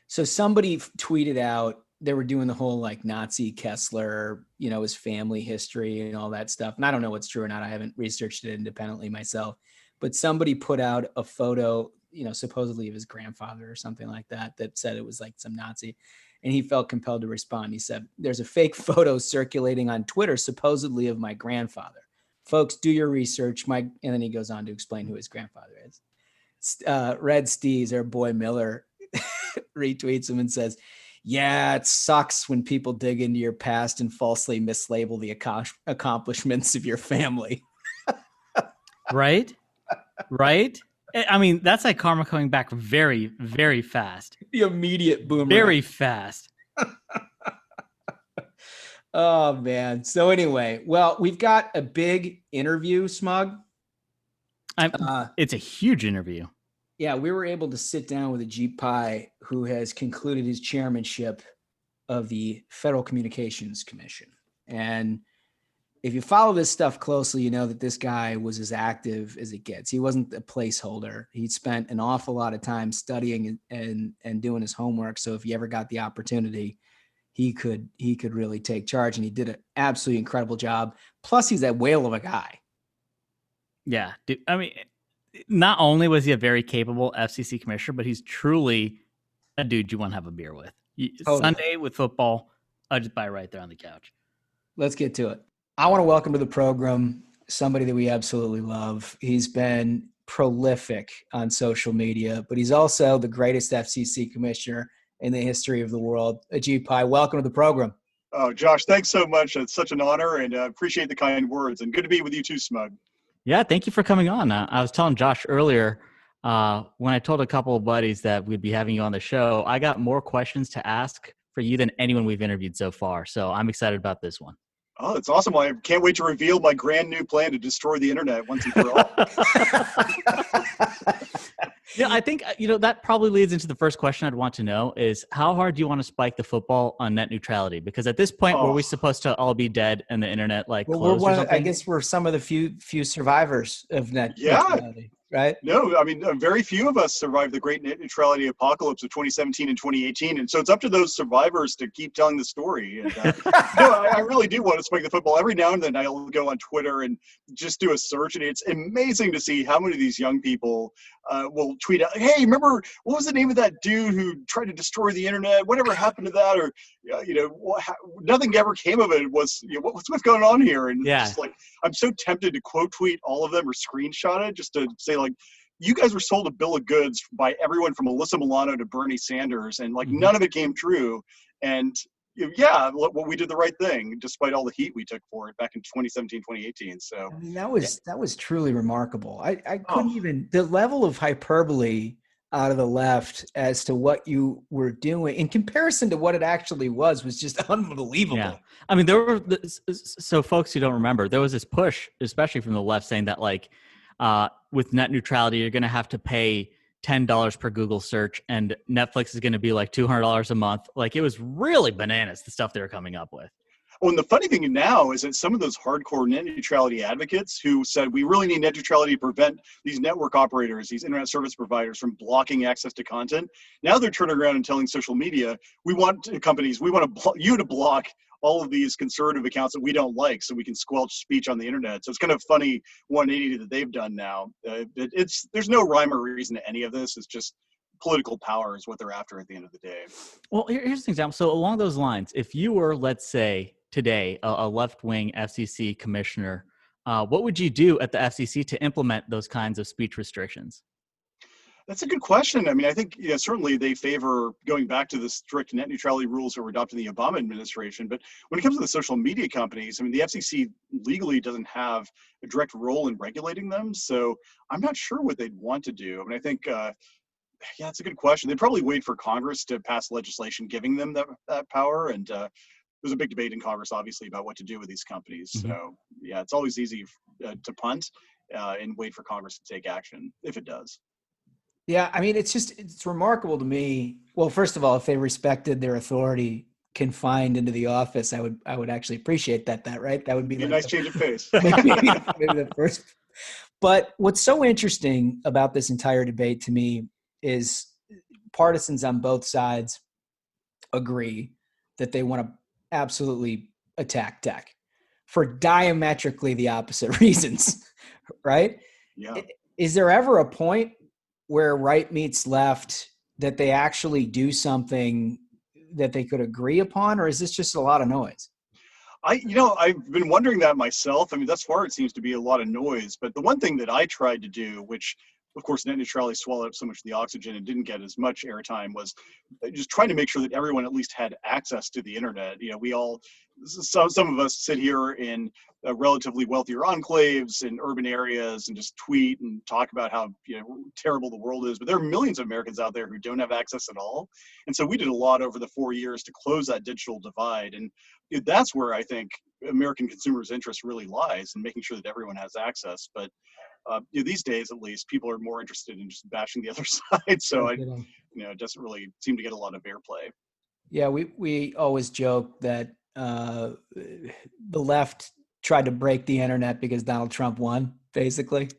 So somebody tweeted out, they were doing the whole like Nazi Kessler, his family history and all that stuff. And I don't know what's true or not. I haven't researched it independently myself. But somebody put out a photo, supposedly of his grandfather or something like that, that said it was like some Nazi. And he felt compelled to respond. He said, there's a fake photo circulating on Twitter, supposedly of my grandfather. Folks, do your research. And then he goes on to explain who his grandfather is. Red Steez, our boy Miller, retweets him and says, yeah, it sucks when people dig into your past and falsely mislabel the accomplishments of your family. Right? Right? I mean, that's like karma coming back very, very fast. The immediate boomerang. Very fast. Oh, man. So anyway, well, we've got a big interview, Smug. It's a huge interview. Yeah, we were able to sit down with Ajit Pai, who has concluded his chairmanship of the Federal Communications Commission. And if you follow this stuff closely, you know that this guy was as active as it gets. He wasn't a placeholder. He spent an awful lot of time studying and doing his homework. So if you ever got the opportunity, he could really take charge, and he did an absolutely incredible job. Plus, he's a whale of a guy. Yeah, dude, I mean, not only was he a very capable FCC commissioner, but he's truly a dude you want to have a beer with. Totally. Sunday with football, Ajit Pai right there on the couch. Let's get to it. I want to welcome to the program somebody that we absolutely love. He's been prolific on social media, but he's also the greatest FCC commissioner in the history of the world. Ajit Pai, welcome to the program. Oh, Josh, thanks so much. It's such an honor, and appreciate the kind words. And good to be with you too, Smug. Yeah, thank you for coming on. I was telling Josh earlier, when I told a couple of buddies that we'd be having you on the show, I got more questions to ask for you than anyone we've interviewed so far. So I'm excited about this one. Oh, that's awesome. Well, I can't wait to reveal my grand new plan to destroy the internet once and for all. Yeah, I think, that probably leads into the first question I'd want to know is how hard do you want to spike the football on net neutrality? Because at this point, were we supposed to all be dead and the internet closed or something? I guess we're some of the few survivors of net neutrality, right? No, I mean, very few of us survived the great net neutrality apocalypse of 2017 and 2018. And so it's up to those survivors to keep telling the story. And, I really do want to spike the football. Every now and then I'll go on Twitter and just do a search. And it's amazing to see how many of these young people will tweet out, hey, remember, what was the name of that dude who tried to destroy the internet? Whatever happened to that? Or, nothing ever came of it. What's going on here? And it's just like, I'm so tempted to quote tweet all of them or screenshot it just to say, like, you guys were sold a bill of goods by everyone from Alyssa Milano to Bernie Sanders, and none of it came true. And we did the right thing despite all the heat we took for it back in 2017, 2018. So I mean, that was truly remarkable. I couldn't even, the level of hyperbole out of the left as to what you were doing in comparison to what it actually was just unbelievable. Yeah. I mean, there were, so folks who don't remember, there was this push, especially from the left, saying that like with net neutrality, you're going to have to pay $10 per Google search and Netflix is going to be like $200 a month. Like, it was really bananas, the stuff they were coming up with. Oh, and the funny thing now is that some of those hardcore net neutrality advocates who said we really need net neutrality to prevent these network operators, these internet service providers from blocking access to content, now they're turning around and telling social media, we want companies, we want you to block all of these conservative accounts that we don't like so we can squelch speech on the internet. So it's kind of funny 180 that they've done now. There's no rhyme or reason to any of this. It's just political power is what they're after at the end of the day. Well, here's an example. So along those lines, if you were, let's say, today, a left-wing FCC commissioner, what would you do at the FCC to implement those kinds of speech restrictions? That's a good question. I mean, I think certainly they favor going back to the strict net neutrality rules that were adopted in the Obama administration. But when it comes to the social media companies, I mean, the FCC legally doesn't have a direct role in regulating them. So I'm not sure what they'd want to do. I mean, I think, yeah, it's a good question. They'd probably wait for Congress to pass legislation giving them that power. And there's a big debate in Congress, obviously, about what to do with these companies. Mm-hmm. So, yeah, it's always easy to punt and wait for Congress to take action if it does. Yeah, I mean, it's remarkable to me. Well, first of all, if they respected their authority confined into the office, I would actually appreciate that, right? That would be like a nice change of pace. maybe the first. But what's so interesting about this entire debate to me is partisans on both sides agree that they want to absolutely attack tech for diametrically the opposite reasons, right? Yeah. Is there ever a point where right meets left that they actually do something that they could agree upon, or is this just a lot of noise? I've been wondering that myself. I mean, thus far it seems to be a lot of noise, but the one thing that I tried to do, which of course net neutrality swallowed up so much of the oxygen and didn't get as much airtime, was just trying to make sure that everyone at least had access to the internet. Some of us sit here in relatively wealthier enclaves in urban areas and just tweet and talk about how terrible the world is, but there are millions of Americans out there who don't have access at all. And so we did a lot over the 4 years to close that digital divide, and that's where I think American consumers' interest really lies, in making sure that everyone has access. But these days, at least, people are more interested in just bashing the other side. So it doesn't really seem to get a lot of airplay. Yeah, we always joke that the left tried to break the internet because Donald Trump won, basically.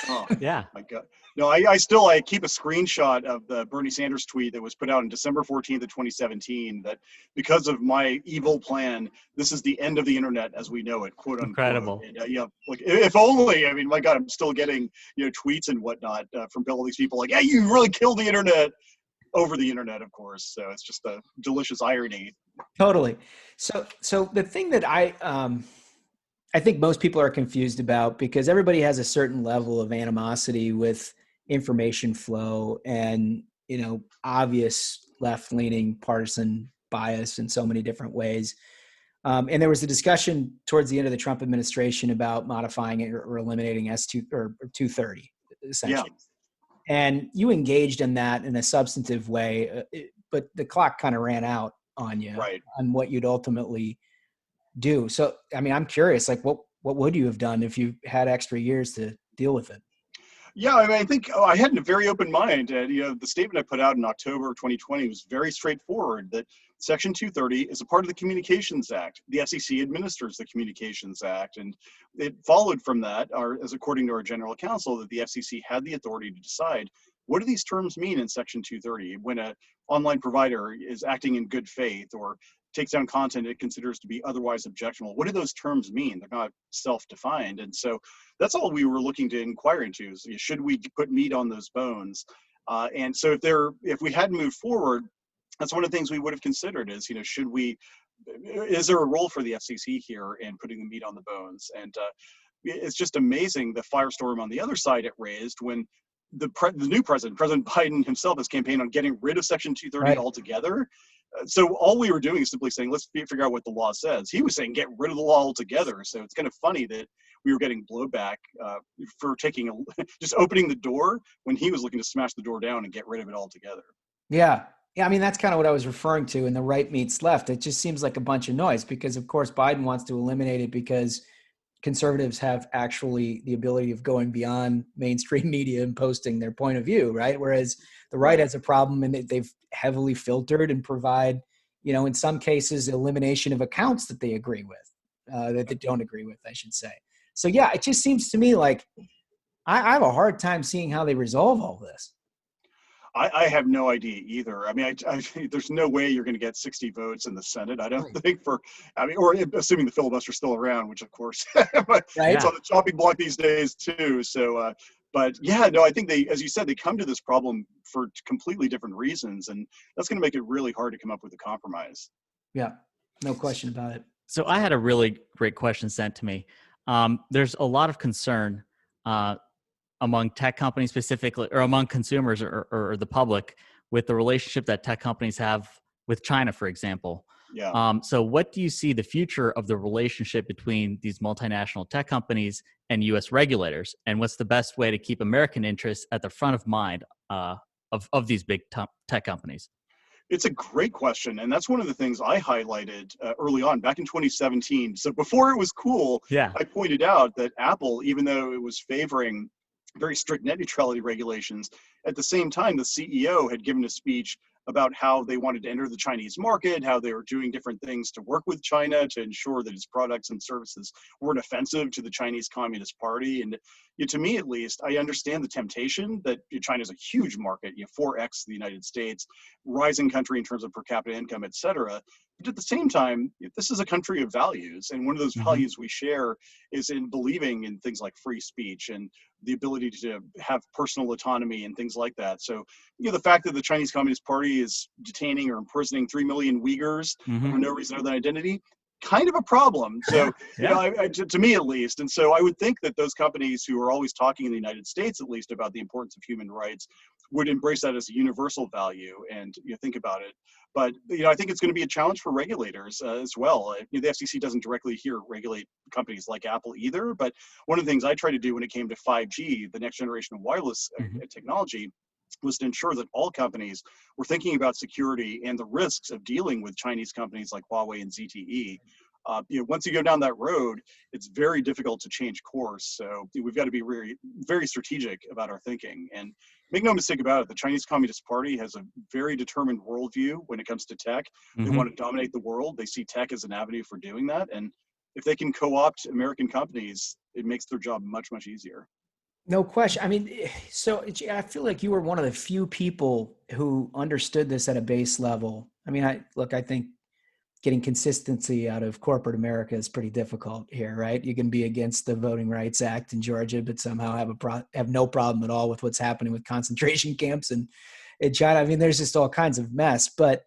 Oh, yeah. My God. No, I keep a screenshot of the Bernie Sanders tweet that was put out on December 14th of 2017, that because of my evil plan, this is the end of the internet as we know it, quote unquote. Incredible. And, like if only, I mean, my God, I'm still getting, tweets and whatnot from all these people like, yeah, you really killed the internet over the internet, of course. So it's just a delicious irony. Totally. So the thing that I think most people are confused about, because everybody has a certain level of animosity with information flow and, obvious left-leaning partisan bias in so many different ways. And there was a discussion towards the end of the Trump administration about modifying it or eliminating S2 or 230, essentially. Yeah. And you engaged in that in a substantive way, but the clock kind of ran out on you, right, on what you'd ultimately do. So, I mean, I'm curious, like what would you have done if you had extra years to deal with it? Yeah, I mean, I think I had a very open mind. The statement I put out in October of 2020 was very straightforward, that Section 230 is a part of the Communications Act. The FCC administers the Communications Act, and it followed from that, as according to our general counsel, that the FCC had the authority to decide, what do these terms mean in Section 230 when an online provider is acting in good faith or takes down content it considers to be otherwise objectionable? What do those terms mean? They're not self-defined. And so that's all we were looking to inquire into, is should we put meat on those bones? And so if we hadn't moved forward, that's one of the things we would have considered is, is there a role for the FCC here in putting the meat on the bones? And it's just amazing the firestorm on the other side it raised when the new president, President Biden himself, has campaigned on getting rid of Section 230 Right. altogether. So all we were doing is simply saying, let's figure out what the law says. He was saying, get rid of the law altogether. So it's kind of funny that we were getting blowback for just opening the door when he was looking to smash the door down and get rid of it altogether. Yeah. Yeah. I mean, that's kind of what I was referring to in the right meets left. It just seems like a bunch of noise because, of course, Biden wants to eliminate it because conservatives have actually the ability of going beyond mainstream media and posting their point of view, right? Whereas the right has a problem and they've heavily filtered and provide, in some cases, elimination of accounts that they agree with, that they don't agree with, I should say. So, yeah, it just seems to me like I have a hard time seeing how they resolve all this. I have no idea either. I mean, there's no way you're going to get 60 votes in the Senate. I don't think or assuming the filibuster's still around, which of course, it's on the chopping block these days too. So, but yeah, no, I think as you said, they come to this problem for completely different reasons, and that's going to make it really hard to come up with a compromise. Yeah, no question about it. So I had a really great question sent to me. There's a lot of concern among tech companies specifically, or among consumers or the public, with the relationship that tech companies have with China, for example. Yeah. So what do you see the future of the relationship between these multinational tech companies and U.S. regulators? And what's the best way to keep American interests at the front of mind of these big tech companies? It's a great question. And that's one of the things I highlighted early on back in 2017. So before it was cool, I pointed out that Apple, even though it was favoring very strict net neutrality regulations, at the same time, the CEO had given a speech about how they wanted to enter the Chinese market, how they were doing different things to work with China to ensure that its products and services weren't offensive to the Chinese Communist Party. And to me, at least, I understand the temptation that China is a huge market, 4x the United States, rising country in terms of per capita income, et cetera. But at the same time, this is a country of values. And one of those values we share is in believing in things like free speech and the ability to have personal autonomy and things like that. So, the fact that the Chinese Communist Party is detaining or imprisoning 3 million Uyghurs for no reason other than identity, kind of a problem. So, to me at least. And so I would think that those companies who are always talking in the United States, at least, about the importance of human rights would embrace that as a universal value and think about it. But I think it's going to be a challenge for regulators as well. The FCC doesn't directly regulate companies like Apple either. But one of the things I tried to do when it came to 5G, the next generation of wireless technology, was to ensure that all companies were thinking about security and the risks of dealing with Chinese companies like Huawei and ZTE. Once you go down that road, it's very difficult to change course. So we've got to be very, very strategic about our thinking. And make no mistake about it, the Chinese Communist Party has a very determined worldview when it comes to tech. They want to dominate the world. They see tech as an avenue for doing that. And if they can co-opt American companies, it makes their job much, much easier. No question. I mean, so I feel like you were one of the few people who understood this at a base level. I mean, I think getting consistency out of corporate America is pretty difficult here, right? You can be against the Voting Rights Act in Georgia, but somehow have no problem at all with what's happening with concentration camps in China. I mean, there's just all kinds of mess. But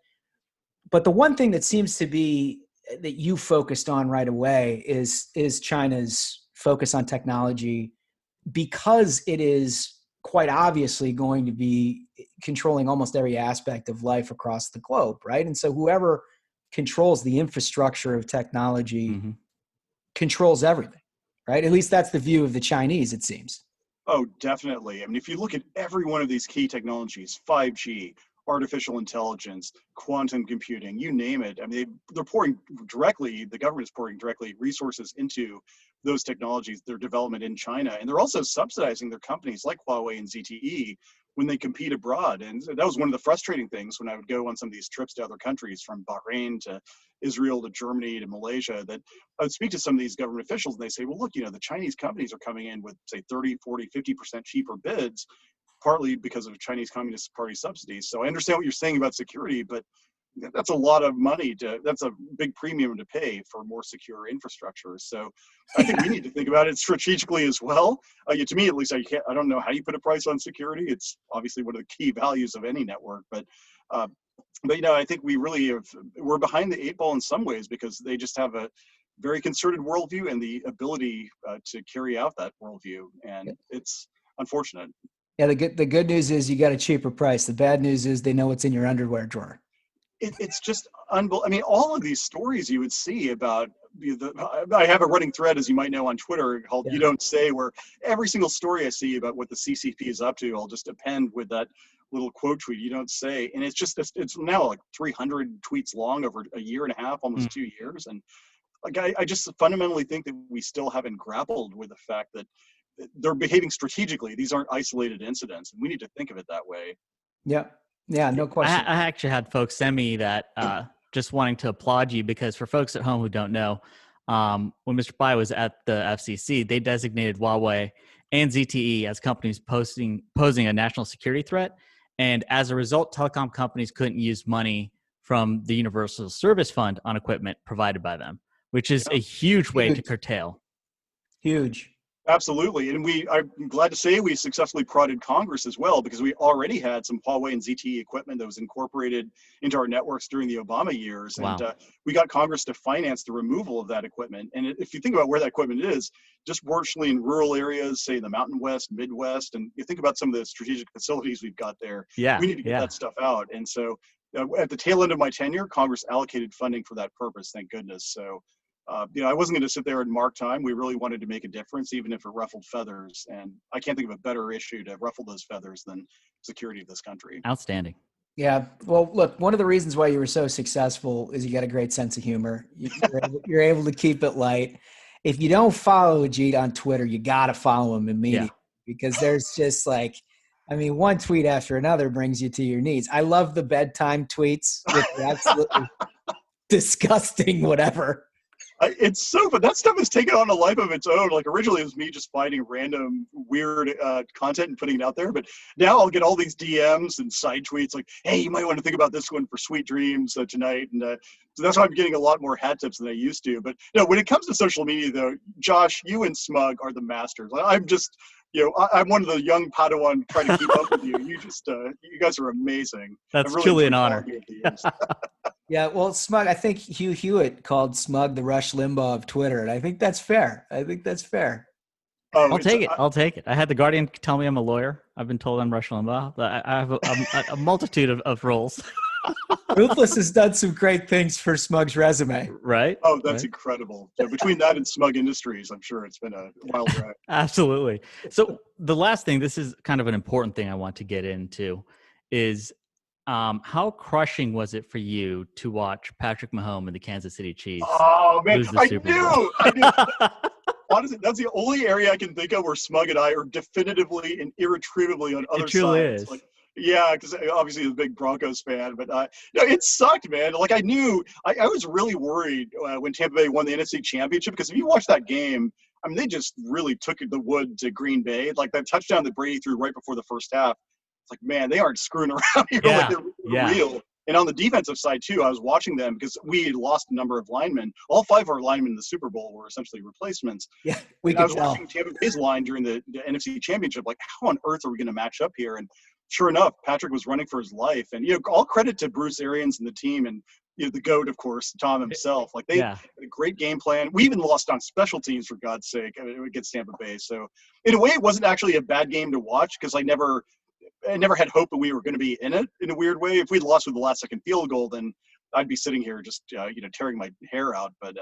the one thing that seems to be that you focused on right away is China's focus on technology, because it is quite obviously going to be controlling almost every aspect of life across the globe, right? And so whoever controls the infrastructure of technology controls everything, right? At least that's the view of the Chinese, it seems. Oh, definitely. I mean, if you look at every one of these key technologies, 5G, artificial intelligence, quantum computing, you name it. I mean, they're pouring directly, the government is pouring directly resources into those technologies, their development in China. And they're also subsidizing their companies like Huawei and ZTE when they compete abroad. And that was one of the frustrating things when I would go on some of these trips to other countries, from Bahrain to Israel to Germany to Malaysia, that I would speak to some of these government officials and they say, well, look, the Chinese companies are coming in with, say, 30, 40, 50% cheaper bids, partly because of Chinese Communist Party subsidies. So I understand what you're saying about security, but that's a lot of money that's a big premium to pay for more secure infrastructure. So I think we need to think about it strategically as well. To me, at least, I don't know how you put a price on security. It's obviously one of the key values of any network, but I think we're behind the 8 ball in some ways, because they just have a very concerted worldview and the ability to carry out that worldview. And it's unfortunate. Yeah, the good news is you got a cheaper price. The bad news is they know what's in your underwear drawer. It's just unbelievable. I mean, all of these stories you would see about I have a running thread, as you might know, on Twitter called "You Don't Say," where every single story I see about what the CCP is up to, I'll just append with that little quote tweet. You don't say, and it's now like 300 tweets long over a year and a half, almost 2 years, and like I just fundamentally think that we still haven't grappled with the fact that they're behaving strategically. These aren't isolated incidents, and we need to think of it that way. Yeah, no question. I actually had folks send me that just wanting to applaud you, because for folks at home who don't know, when Mr. Pai was at the FCC, they designated Huawei and ZTE as companies posing a national security threat. And as a result, telecom companies couldn't use money from the Universal Service Fund on equipment provided by them, which is a huge way to curtail. Huge. Absolutely. And I'm glad to say we successfully prodded Congress as well, because we already had some Huawei and ZTE equipment that was incorporated into our networks during the Obama years. Wow. And we got Congress to finance the removal of that equipment. And if you think about where that equipment is, just virtually in rural areas, say the Mountain West, Midwest, and you think about some of the strategic facilities we've got there, we need to get that stuff out. And so at the tail end of my tenure, Congress allocated funding for that purpose, thank goodness. So I wasn't going to sit there and mark time. We really wanted to make a difference, even if it ruffled feathers. And I can't think of a better issue to ruffle those feathers than security of this country. Outstanding. Yeah. Well, look, one of the reasons why you were so successful is you got a great sense of humor. You're able to keep it light. If you don't follow Ajit on Twitter, you got to follow him immediately, because there's just one tweet after another brings you to your knees. I love the bedtime tweets with the absolutely disgusting whatever. It's so fun. That stuff has taken on a life of its own. Like originally it was me just finding random weird content and putting it out there. But now I'll get all these DMs and side tweets like, hey, you might want to think about this one for sweet dreams tonight. And so that's why I'm getting a lot more hat tips than I used to. But when it comes to social media, though, Josh, you and Smug are the masters. I'm just, I'm one of the young Padawan trying to keep up with you. You just, you guys are amazing. That's really truly an honor. Yeah, well, Smug, I think Hugh Hewitt called Smug the Rush Limbaugh of Twitter, and I think that's fair. I'll take it. I had The Guardian tell me I'm a lawyer. I've been told I'm Rush Limbaugh. I have a multitude of roles. Ruthless has done some great things for Smug's resume. Right? Oh, that's incredible. So between that and Smug Industries, I'm sure it's been a wild ride. Absolutely. So the last thing, this is kind of an important thing I want to get into, is how crushing was it for you to watch Patrick Mahomes and the Kansas City Chiefs? Oh man, lose the Super Bowl? I knew. Honestly, that's the only area I can think of where Smug and I are definitively and irretrievably on other sides. It truly is. Yeah, because obviously he's a big Broncos fan, but it sucked, man. Like I knew, I was really worried when Tampa Bay won the NFC Championship, because if you watch that game, I mean, they just really took the wood to Green Bay. Like that touchdown that Brady threw right before the first half. It's like, man, they aren't screwing around here. Like they're real. And on the defensive side too, I was watching them because we had lost a number of linemen. All 5 of our linemen in the Super Bowl were essentially replacements. Yeah, I was watching Tampa Bay's line during the NFC Championship. Like, how on earth are we going to match up here? And sure enough, Patrick was running for his life. And all credit to Bruce Arians and the team, and the GOAT, of course, Tom himself. Like they had a great game plan. We even lost on special teams, for God's sake, against Tampa Bay. So in a way, it wasn't actually a bad game to watch, because I never had hope that we were going to be in it in a weird way. If we'd lost with the last second field goal, then I'd be sitting here just, tearing my hair out. But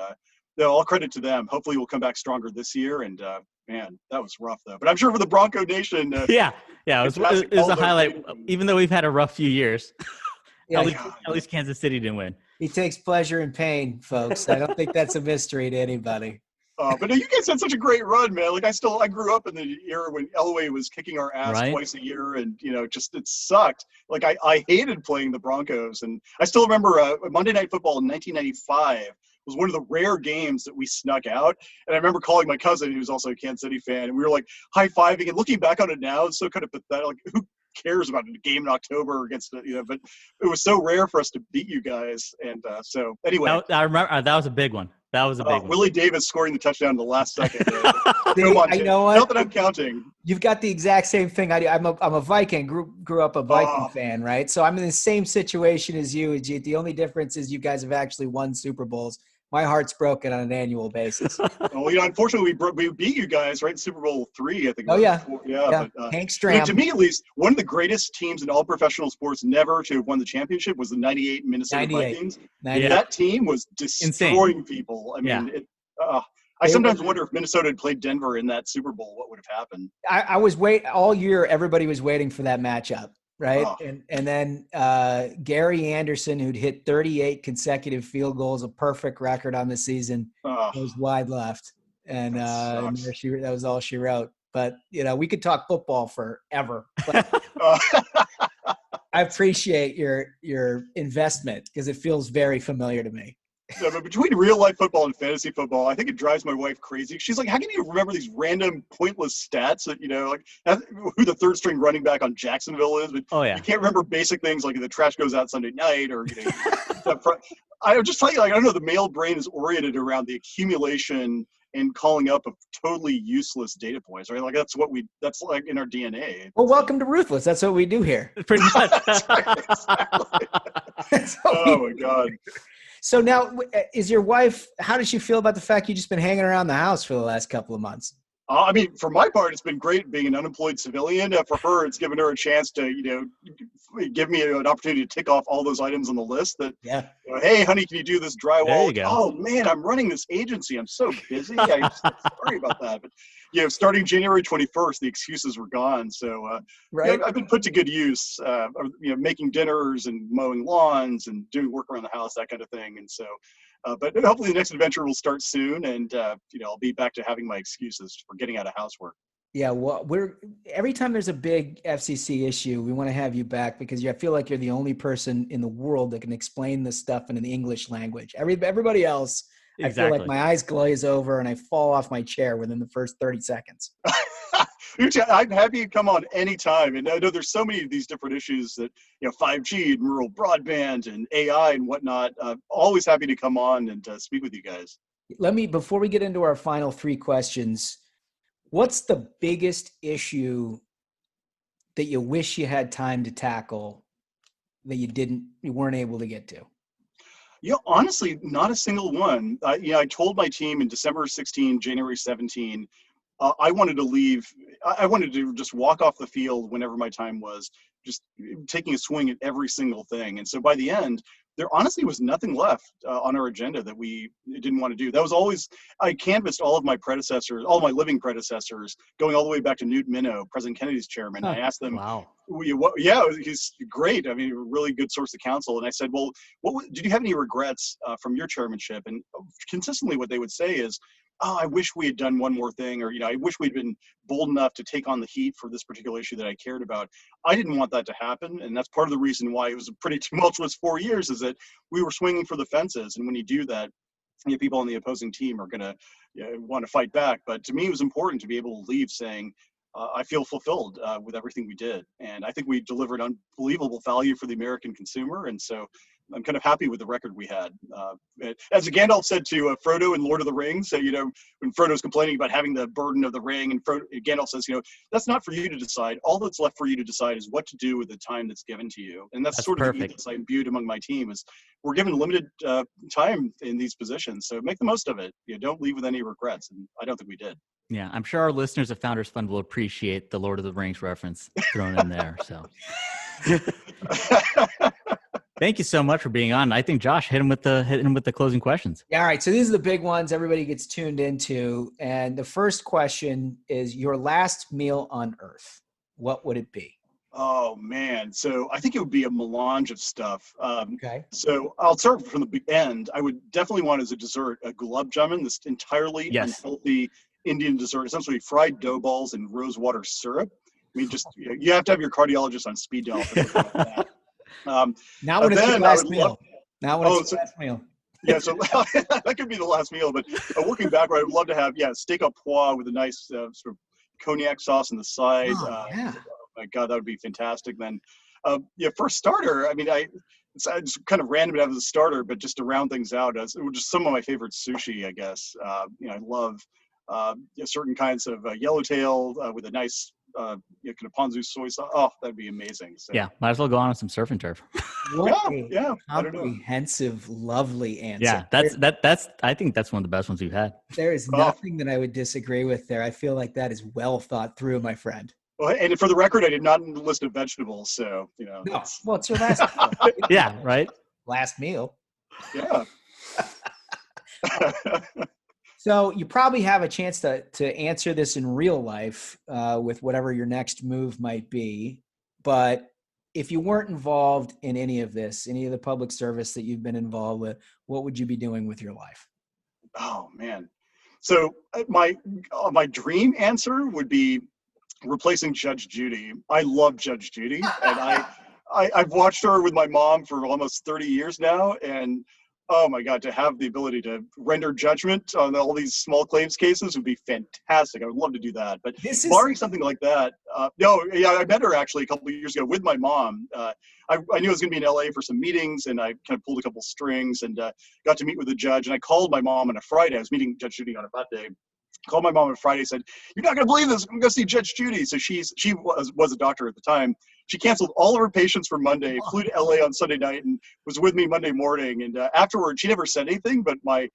all credit to them. Hopefully we'll come back stronger this year. And man, that was rough though. But I'm sure for the Bronco Nation. It was a highlight, even though we've had a rough few years. At least Kansas City didn't win. He takes pleasure in pain, folks. I don't think that's a mystery to anybody. But no, you guys had such a great run, man. Like I grew up in the era when Elway was kicking our ass twice a year, and it sucked. Like I hated playing the Broncos, and I still remember Monday Night Football in 1995 was one of the rare games that we snuck out. And I remember calling my cousin, who was also a Kansas City fan, and we were like high-fiving. And looking back on it now, it's so kind of pathetic. Like, who cares about a game in October against but it was so rare for us to beat you guys. And so anyway, I remember that was a big one. That was a big one. Willie Davis scoring the touchdown in the last second. I know what? Not that I'm counting. You've got the exact same thing I do. I'm a Viking, grew up a Viking fan, right? So I'm in the same situation as you, Ajit. The only difference is you guys have actually won Super Bowls. My heart's broken on an annual basis. Well, unfortunately, we beat you guys, right? Super Bowl III, I think. Oh, yeah. Yeah. But, Hank to Stram. me, at least, one of the greatest teams in all professional sports never to have won the championship was the 98 Minnesota 98. Vikings. 98. That team was destroying people. I mean, I sometimes wonder if Minnesota had played Denver in that Super Bowl, what would have happened? I was all year. Everybody was waiting for that matchup, right? Oh. And then Gary Anderson, who'd hit 38 consecutive field goals, a perfect record on the season, goes wide left, and that was all she wrote. But we could talk football forever. But I appreciate your investment because it feels very familiar to me. Yeah, but between real life football and fantasy football, I think it drives my wife crazy. She's like, how can you remember these random pointless stats that, who the third string running back on Jacksonville is, but you can't remember basic things like the trash goes out Sunday night or, I would just tell you, I don't know, the male brain is oriented around the accumulation and calling up of totally useless data points, right? Like that's like in our DNA. Well, welcome to Ruthless. That's what we do here. Pretty much. Exactly. Oh my God. So now, is your wife, how does she feel about the fact you've just been hanging around the house for the last couple of months? I mean, for my part, it's been great being an unemployed civilian. For her, it's given her a chance to, give me an opportunity to tick off all those items on the list that, hey, honey, can you do this drywall? There you go. Oh, man, I'm running this agency. I'm so busy. I'm so sorry about that. But, starting January 21st, the excuses were gone. So I've been put to good use, making dinners and mowing lawns and doing work around the house, that kind of thing. And so, but hopefully the next adventure will start soon, and I'll be back to having my excuses for getting out of housework. Yeah, well, every time there's a big FCC issue, we want to have you back because I feel like you're the only person in the world that can explain this stuff in an English language. Everybody else, exactly. I feel like my eyes glaze over and I fall off my chair within the first 30 seconds. I'm happy to come on anytime. And I know there's so many of these different issues that, 5G and rural broadband and AI and whatnot. Always happy to come on and speak with you guys. Before we get into our final three questions, what's the biggest issue that you wish you had time to tackle that you weren't able to get to? Honestly, not a single one. I told my team in December 16, January 17, I wanted to leave. I wanted to just walk off the field whenever my time was, just taking a swing at every single thing. And so by the end, there honestly was nothing left on our agenda that we didn't want to do. That was always, I canvassed all of my predecessors, all my living predecessors, going all the way back to Newt Minow, President Kennedy's chairman. I asked them, he's great. I mean, a really good source of counsel. And I said, well, did you have any regrets from your chairmanship? And consistently what they would say is, oh, I wish we had done one more thing, or, I wish we'd been bold enough to take on the heat for this particular issue that I cared about. I didn't want that to happen. And that's part of the reason why it was a pretty tumultuous 4 years, is that we were swinging for the fences. And when you do that, people on the opposing team are going to want to fight back. But to me, it was important to be able to leave saying, I feel fulfilled with everything we did. And I think we delivered unbelievable value for the American consumer. And so I'm kind of happy with the record we had. As Gandalf said to Frodo in Lord of the Rings, when Frodo's complaining about having the burden of the ring, and Gandalf says, that's not for you to decide. All that's left for you to decide is what to do with the time that's given to you. And that's sort of the ethos I imbued among my team is we're given limited time in these positions. So make the most of it. Don't leave with any regrets. And I don't think we did. Yeah, I'm sure our listeners of Founders Fund will appreciate the Lord of the Rings reference thrown in there. So thank you so much for being on. I think Josh hit him with the closing questions. Yeah, all right. So these are the big ones everybody gets tuned into. And the first question is your last meal on Earth. What would it be? Oh, man. So I think it would be a melange of stuff. Okay. So I'll start from the end. I would definitely want as a dessert a gulab jamun, this entirely unhealthy Indian dessert, essentially fried dough balls and rose water syrup. I mean, just you have to have your cardiologist on speed dial for something like that. Now when it's your last meal. Now when it's your last meal. Yeah, so that could be the last meal. But working backward, I would love to have steak au pois with a nice sort of cognac sauce on the side. Oh, yeah. Oh my God, that would be fantastic. Then, for a starter, I mean, it's kind of random to have as a starter, but just to round things out, just some of my favorite sushi, I guess. I love certain kinds of yellowtail with a nice kind of Ponzu soy sauce. Oh, that'd be amazing. So, Yeah, might as well go on some surf and turf. What yeah, a I don't know. comprehensive, lovely answer. Yeah, that's I think that's one of the best ones we've had. There is nothing that I would disagree with there. I feel like that is well thought through, my friend. Well, and for the record, I did not list of vegetables, so No, well, it's your last Yeah, right. last meal. Yeah. So you probably have a chance to answer this in real life with whatever your next move might be. But if you weren't involved in any of this, any of the public service that you've been involved with, what would you be doing with your life? Oh man. So my dream answer would be replacing Judge Judy. I love Judge Judy, and I've watched her with my mom for almost 30 years now, and oh my God, to have the ability to render judgment on all these small claims cases would be fantastic. I would love to do that. But barring something like that, I met her actually a couple of years ago with my mom. I knew I was going to be in LA for some meetings, and I kind of pulled a couple strings and got to meet with the judge. And I called my mom on a Friday. I was meeting Judge Judy on a Monday. Called my mom on Friday, said, "You're not going to believe this. I'm going to go see Judge Judy." So she was a doctor at the time. She canceled all of her patients for Monday, flew to LA on Sunday night, and was with me Monday morning. And afterward, she never said anything, but my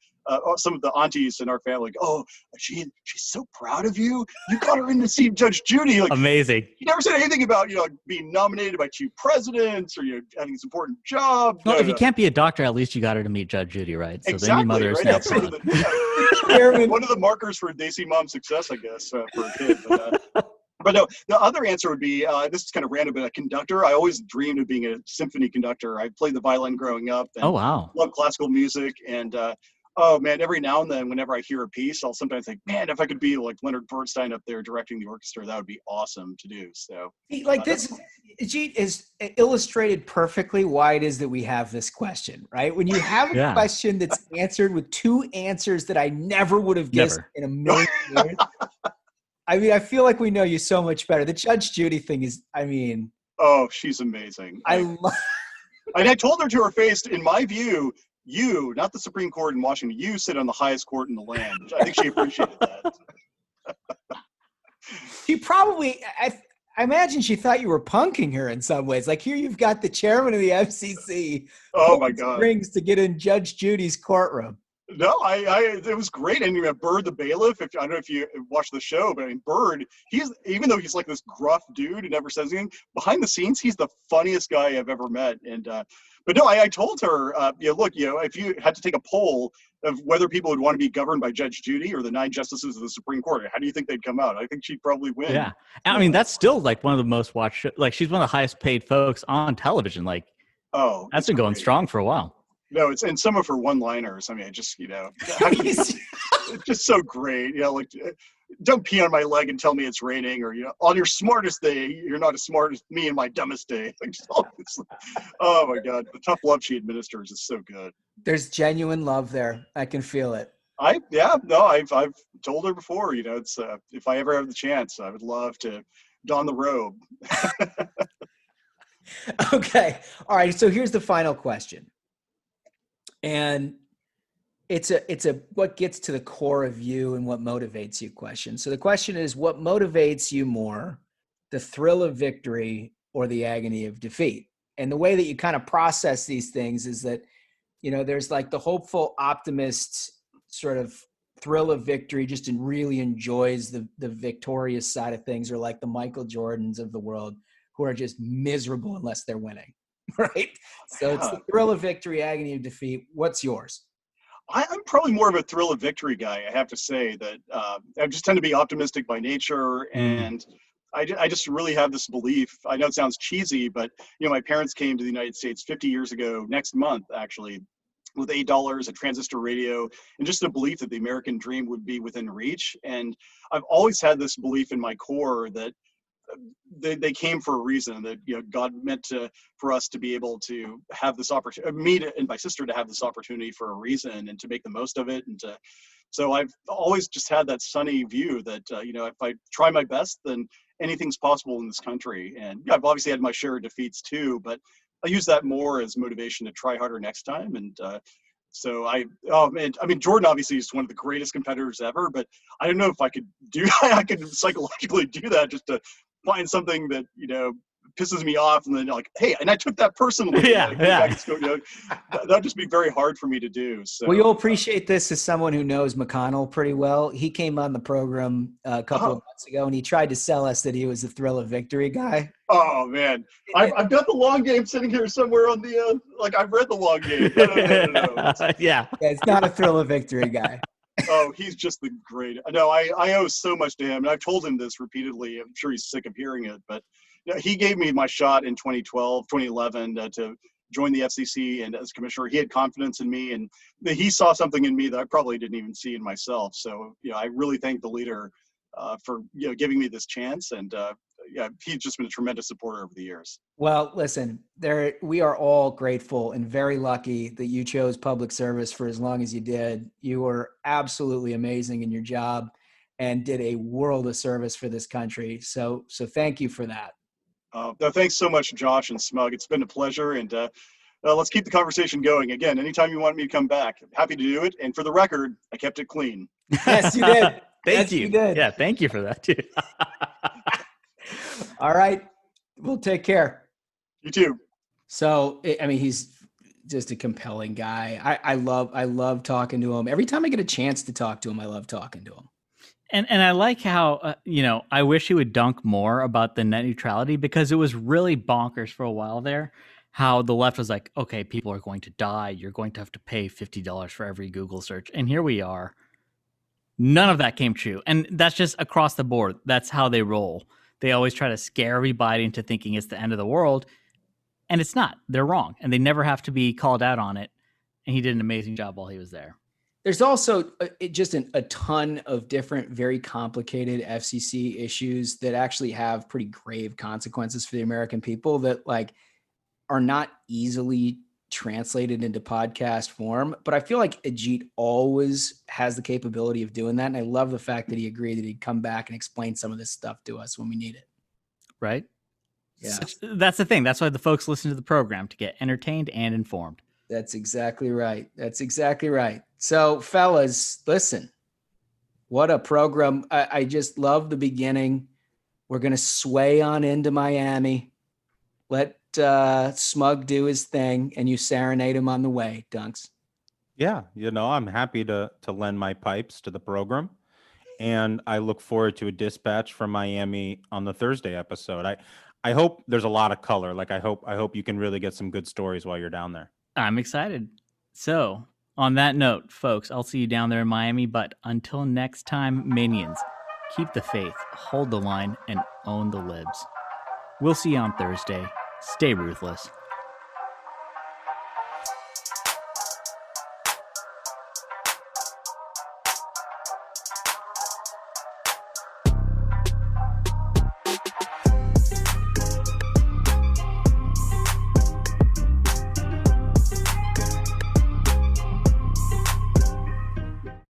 some of the aunties in our family, "Oh, she's so proud of you. You got her in to see Judge Judy." Like, amazing. She never said anything about being nominated by 2 presidents or having this important job. Well, if you can't be a doctor, at least you got her to meet Judge Judy, right? So exactly, then your mother is right? now That's proud. One of the markers for Daisy mom's success, I guess, for a kid. But no, the other answer would be, this is kind of random, but a conductor. I always dreamed of being a symphony conductor. I played the violin growing up. And oh, wow. Love classical music. And, oh man, every now and then, whenever I hear a piece, I'll sometimes think, man, if I could be like Leonard Bernstein up there directing the orchestra, that would be awesome to do. So, like this, Ajit, is illustrated perfectly why it is that we have this question, right? When you have a question that's answered with 2 answers that I never would have guessed in a million years. I mean, I feel like we know you so much better. The Judge Judy thing is, I mean. Oh, she's amazing. And I told her to her face, in my view, you, not the Supreme Court in Washington, you sit on the highest court in the land. Which I think she appreciated that. She probably, I imagine she thought you were punking her in some ways. Like, here you've got the chairman of the FCC. Oh my God. Rings to get in Judge Judy's courtroom. No, it was great. And Bird the bailiff, I don't know if you watched the show, but I mean, Bird, even though he's like this gruff dude who never says anything, behind the scenes, he's the funniest guy I've ever met. And, but no, I told her, look, if you had to take a poll of whether people would want to be governed by Judge Judy or the 9 justices of the Supreme Court, how do you think they'd come out? I think she'd probably win. Yeah. I mean, that's still like one of the most watched, like she's one of the highest paid folks on television. Like, that's been going strong for a while. No, and some of her one-liners. I mean, it's just so great. Like, don't pee on my leg and tell me it's raining, or on your smartest day, you're not as smart as me on my dumbest day. Like, oh my God, the tough love she administers is so good. There's genuine love there. I can feel it. I've told her before. It's if I ever have the chance, I would love to don the robe. Okay, all right. So here's the final question. And it's a what gets to the core of you and what motivates you question. So the question is, what motivates you more, the thrill of victory or the agony of defeat? And the way that you kind of process these things is that, there's like the hopeful optimist sort of thrill of victory, just really enjoys the victorious side of things, or like the Michael Jordans of the world who are just miserable unless they're winning. Right. So it's the thrill of victory, agony of defeat. What's yours? I'm probably more of a thrill of victory guy. I have to say that I just tend to be optimistic by nature. And I just really have this belief. I know it sounds cheesy, but my parents came to the United States 50 years ago, next month, actually, with $8, a transistor radio, and just a belief that the American dream would be within reach. And I've always had this belief in my core that they came for a reason, that God meant for us to be able to have this opportunity, me and my sister to have this opportunity for a reason, and to make the most of it. And so I've always just had that sunny view that if I try my best, then anything's possible in this country. And I've obviously had my share of defeats too, but I use that more as motivation to try harder next time. And so Jordan obviously is one of the greatest competitors ever, but I don't know if I could psychologically do that, just to find something that, pisses me off, and then like, hey, and I took that personally. Yeah, yeah. That'd just be very hard for me to do. So Well, you'll appreciate this as someone who knows McConnell pretty well. He came on the program a couple of months ago, and he tried to sell us that he was the thrill of victory guy. Oh man, I've got the long game sitting here somewhere on the I've read the long game. No. Yeah, it's not a thrill of victory guy. Oh, he's just the great. No, I owe so much to him, and I've told him this repeatedly. I'm sure he's sick of hearing it, but he gave me my shot in 2011 to join the FCC, and as commissioner, he had confidence in me, and he saw something in me that I probably didn't even see in myself. So, I really thank the leader for giving me this chance, and he's just been a tremendous supporter over the years. Well, listen, we are all grateful and very lucky that you chose public service for as long as you did. You were absolutely amazing in your job and did a world of service for this country. So thank you for that. Thanks so much, Josh and Smug. It's been a pleasure, and let's keep the conversation going. Again, anytime you want me to come back, happy to do it. And for the record, I kept it clean. Yes, you did. Thank you. You did. Yeah, thank you for that too. All right, we'll take care. You too. So, I mean, he's just a compelling guy. I love talking to him. Every time I get a chance to talk to him, I love talking to him. And I like how, I wish he would dunk more about the net neutrality, because it was really bonkers for a while there, how the left was like, okay, people are going to die. You're going to have to pay $50 for every Google search. And here we are. None of that came true. And that's just across the board. That's how they roll. They always try to scare everybody into thinking it's the end of the world. And it's not. They're wrong. And they never have to be called out on it. And he did an amazing job while he was there. There's also just a ton of different, very complicated FCC issues that actually have pretty grave consequences for the American people that are not easily translated into podcast form. But I feel like Ajit always has the capability of doing that. And I love the fact that he agreed that he'd come back and explain some of this stuff to us when we need it. Right? Yeah. So that's the thing. That's why the folks listen to the program, to get entertained and informed. That's exactly right. That's exactly right. So, fellas, listen, what a program. I just love the beginning. We're going to sway on into Miami. Let Smug do his thing, and you serenade him on the way, Dunks. Yeah, I'm happy to lend my pipes to the program, and I look forward to a dispatch from Miami on the Thursday episode. I hope there's a lot of color. I hope you can really get some good stories while you're down there. I'm excited. So, on that note, folks, I'll see you down there in Miami. But until next time, minions, keep the faith, hold the line, and own the libs. We'll see you on Thursday. Stay ruthless.